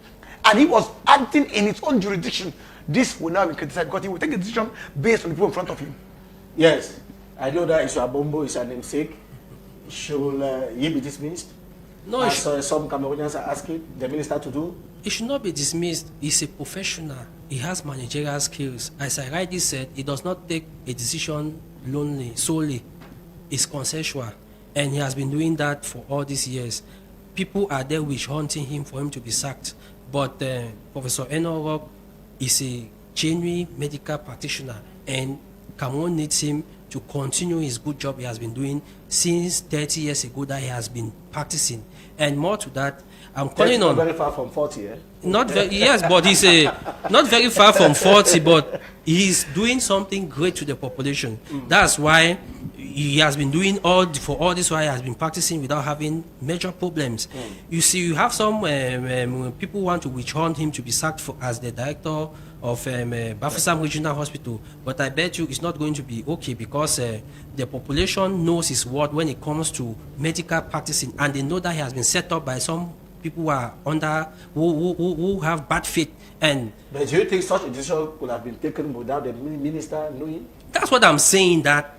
and he was acting in his own jurisdiction, this will not be criticized, because he will take a decision based on the people in front of him. Yes, I know that Isuabombo is an namesake. Should he be dismissed? No, as some Cameroonians are asking the minister to do? He should not be dismissed. He's a professional. He has managerial skills. As I rightly said, he does not take a decision solely. It's consensual. And he has been doing that for all these years. People are there wish hunting him for him to be sacked. But Professor Enorok is a genuine medical practitioner, and Cameroon needs him to continue his good job he has been doing since 30 years ago that he has been practicing. And more to that, I'm calling on... Not very far from 40, eh? Not very, yes, but he's not very far from 40, but he's doing something great to the population. That's why he has been doing for all this while he has been practicing without having major problems. You see, you have some people want to witch hunt him to be sacked as the director of Bafoussam Regional Hospital, but I bet you it's not going to be okay, because the population knows his word when it comes to medical practicing, and they know that he has been set up by some people who are who have bad faith. But do you think such a decision could have been taken without the minister knowing? That's what I'm saying, that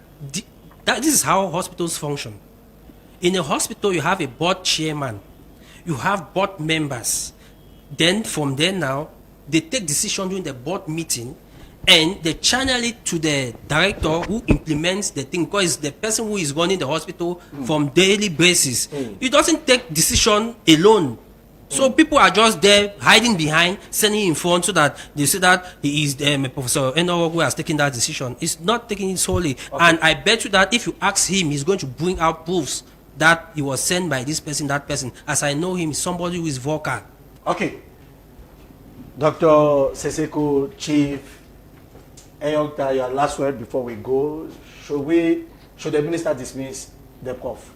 this is how hospitals function. In a hospital, you have a board chairman, you have board members. Then from there now, they take decision during the board meeting, and they channel it to the director who implements the thing, because it's the person who is running the hospital from daily basis. He doesn't take decision alone. So people are just there hiding behind, sending in front so that they say that he is Professor Enowo who has taken that decision. He's not taking it solely. And I bet you that if you ask him, he's going to bring out proofs that he was sent by this person, that person. As I know him, somebody who is vocal. Okay. Dr. Seseko, Chief Eyokta, your last word before we go. Should the minister dismiss the prof?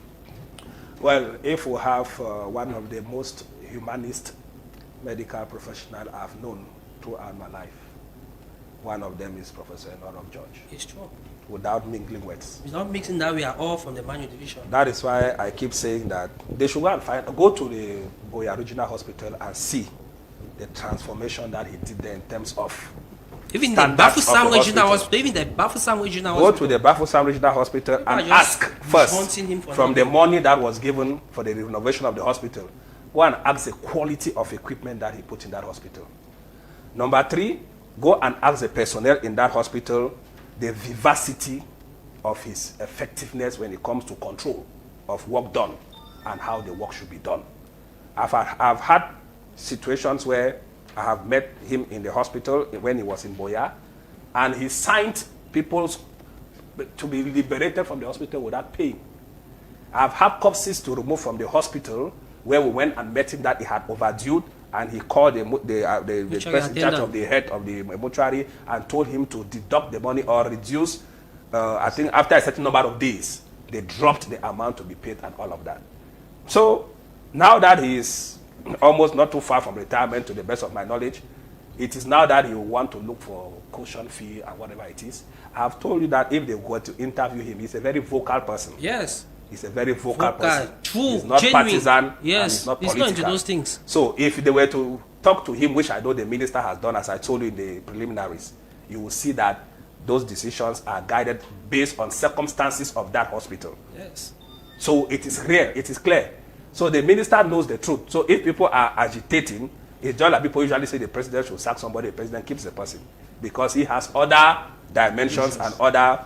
Well, if we have one of the most humanist medical professional I've known throughout my life, one of them is Professor Enowo George. It's true. Without mingling words. It's not mixing that we are all from the Manu division. That is why I keep saying that they should go and go to the Biya Regional Hospital and see the transformation that he did there in terms of even the Bafusam Regional Hospital. Even the Bafusam Regional Hospital. Go to the Bafusam Regional Hospital and ask first, from the money that was given for the renovation of the hospital, go and ask the quality of equipment that he put in that hospital. Number 3, go and ask the personnel in that hospital the vivacity of his effectiveness when it comes to control of work done and how the work should be done. I've had situations where I have met him in the hospital when he was in Biya, and he signed people to be liberated from the hospital without paying. I've had corpses to remove from the hospital where we went and met him that he had overdue, and he called the person in charge of the head of the mortuary and told him to deduct the money or reduce, I think after a certain number of days, they dropped the amount to be paid and all of that. So now that he is almost not too far from retirement, to the best of my knowledge, it is now that he will want to look for caution fee and whatever it is. I have told you that if they were to interview him, he's a very vocal person. Yes. He's a very vocal person. True, he's not genuine. partisan. Yes, and he's not he's political. not into those things. So if they were to talk to him, which I know the minister has done, as I told you in the preliminaries, you will see that those decisions are guided based on circumstances of that hospital. Yes. So it is real, it is clear. So the minister knows the truth. So if people are agitating, it's just like people usually say the president should sack somebody, the president keeps the person. Because he has other dimensions and other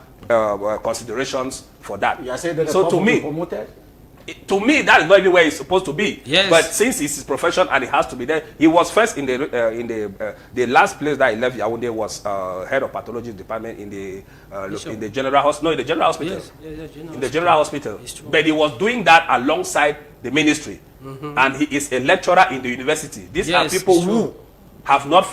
considerations for that. You are saying that so to me, that is not even where he's supposed to be. Yes. But since it's his profession and he has to be there, he was first in the last place that he left Yaoundé was head of pathology department in the general hospital. No, in the general hospital. Yes. In the general hospital. But he was doing that alongside the ministry, and he is a lecturer in the university. These are people who have not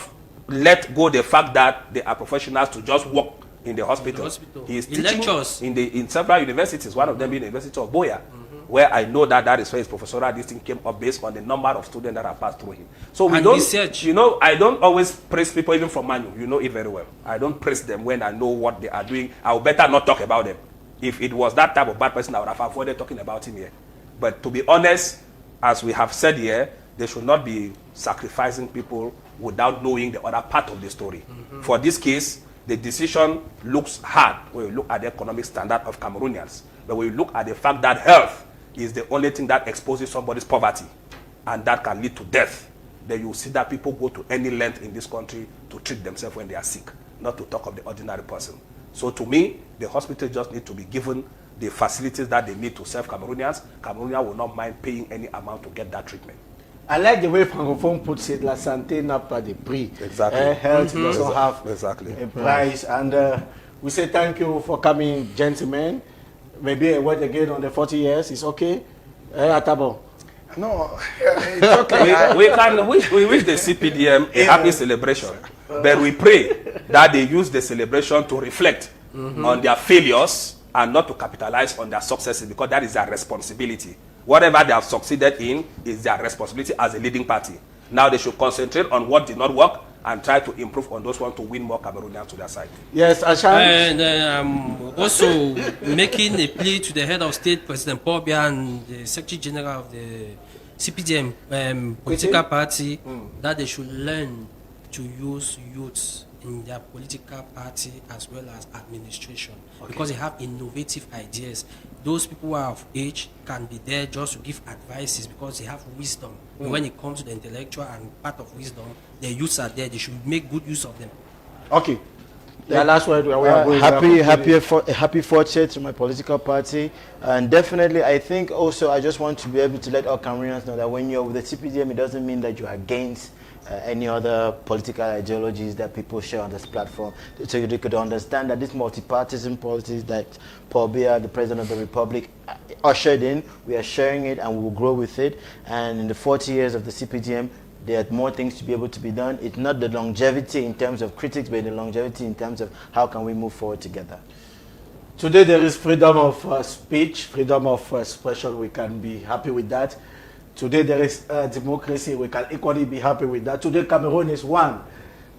let go the fact that they are professionals to just work in the hospital. He is teaching in several universities, one of them being the University of Biya, where I know that is where his professorial listing came up based on the number of students that have passed through him. So we don't, you know, I don't always praise people even from Manu. You know it very well. I don't praise them when I know what they are doing. I would better not talk about them. If it was that type of bad person, I would have avoided talking about him here. But to be honest, as we have said here, they should not be sacrificing people without knowing the other part of the story. For this case, the decision looks hard when you look at the economic standard of Cameroonians. But when you look at the fact that health is the only thing that exposes somebody's poverty and that can lead to death, then you see that people go to any length in this country to treat themselves when they are sick, not to talk of the ordinary person. So to me, the hospital just need to be given the facilities that they need to serve Cameroonians. Cameroonians will not mind paying any amount to get that treatment. I like the way Anglophone puts it, la santé n'a pas de prix. Exactly. Health doesn't have a price. And we say thank you for coming, gentlemen. Maybe a word again on the 40 years. It's okay? Atabo. No, it's okay. we wish the CPDM a happy celebration. But we pray that they use the celebration to reflect on their failures and not to capitalize on their successes, because that is their responsibility. Whatever they have succeeded in is their responsibility as a leading party. Now they should concentrate on what did not work and try to improve on those ones to win more Cameroonians to their side. Yes, Ashan. And also making a plea to the head of state, President Paul Biya, and the Secretary General of the CPDM political party, that they should learn to use youths in their political party as well as administration, because they have innovative ideas. those people who are of age can be there just to give advices because they have wisdom. When it comes to the intellectual and part of wisdom, the youths are there. They should make good use of them. Okay. The last word we are going happy fortune to my political party, and definitely I think also I just want to be able to let all Cameroonians know that when you're with the CPDM, it doesn't mean that you're against any other political ideologies that people share on this platform. So you could understand that this multi-partisan politics that Paul Biya, the President of the Republic, ushered in, we are sharing it and we will grow with it. And in the 40 years of the CPDM, there are more things to be able to be done. It's not the longevity in terms of critics, but the longevity in terms of how can we move forward together. Today there is freedom of speech, freedom of expression. We can be happy with that. Today there is democracy. We can equally be happy with that. Today Cameroon is one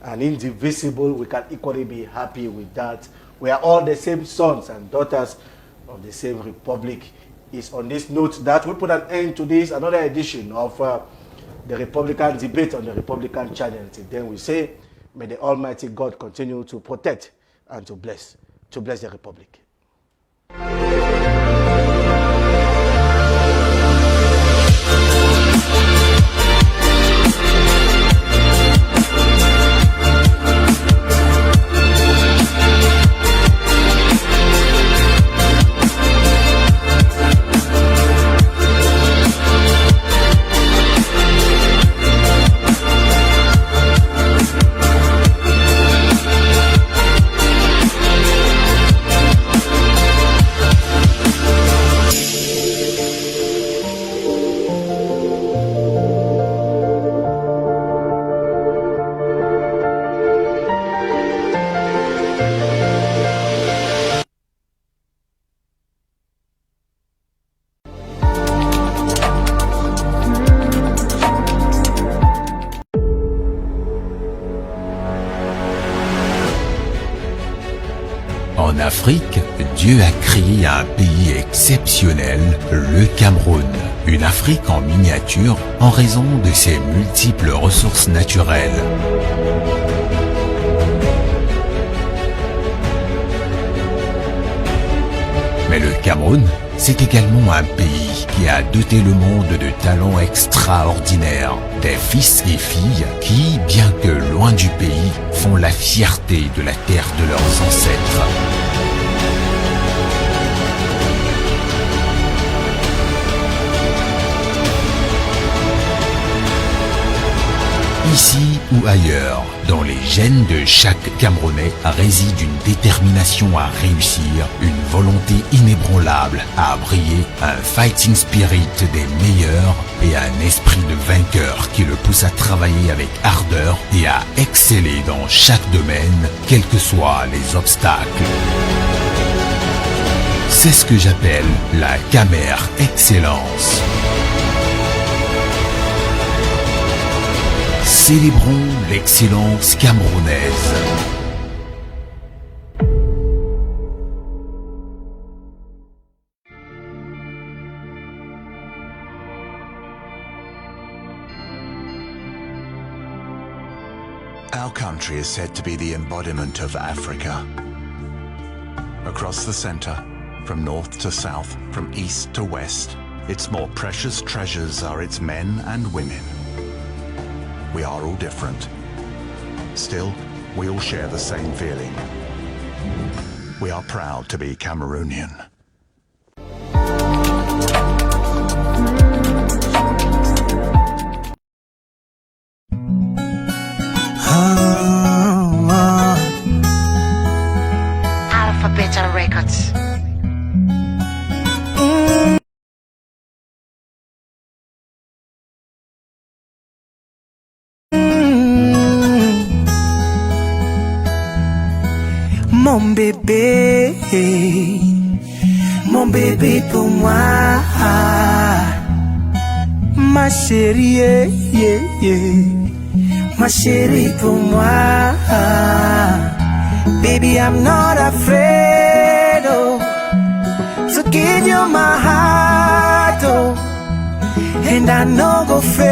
and indivisible. We can equally be happy with that. We are all the same sons and daughters of the same republic. It's on this note that we put an end to this, another edition of the Republican debate on the Republican channel. Then we say, may the Almighty God continue to protect and to bless the Republic. En Afrique, Dieu a créé un pays exceptionnel, le Cameroun. Une Afrique en miniature en raison de ses multiples ressources naturelles. Mais le Cameroun, c'est également un pays qui a doté le monde de talents extraordinaires. Des fils et filles qui, bien que loin du pays, font la fierté de la terre de leurs ancêtres. Ici ou ailleurs, dans les gènes de chaque Camerounais réside une détermination à réussir, une volonté inébranlable à briller, un fighting spirit des meilleurs et un esprit de vainqueur qui le pousse à travailler avec ardeur et à exceller dans chaque domaine, quels que soient les obstacles. C'est ce que j'appelle la Kmer excellence. Célébrons l'excellence camerounaise. Our country is said to be the embodiment of Africa. Across the center, from north to south, from east to west, its more precious treasures are its men and women. We are all different. Still, we all share the same feeling. We are proud to be Cameroonian. Alphabet Records. Mon bébé pour moi, ma chérie, yeah, yeah. Ma chérie pour moi, baby I'm not afraid, oh, to give you my heart, oh, and I know go fail.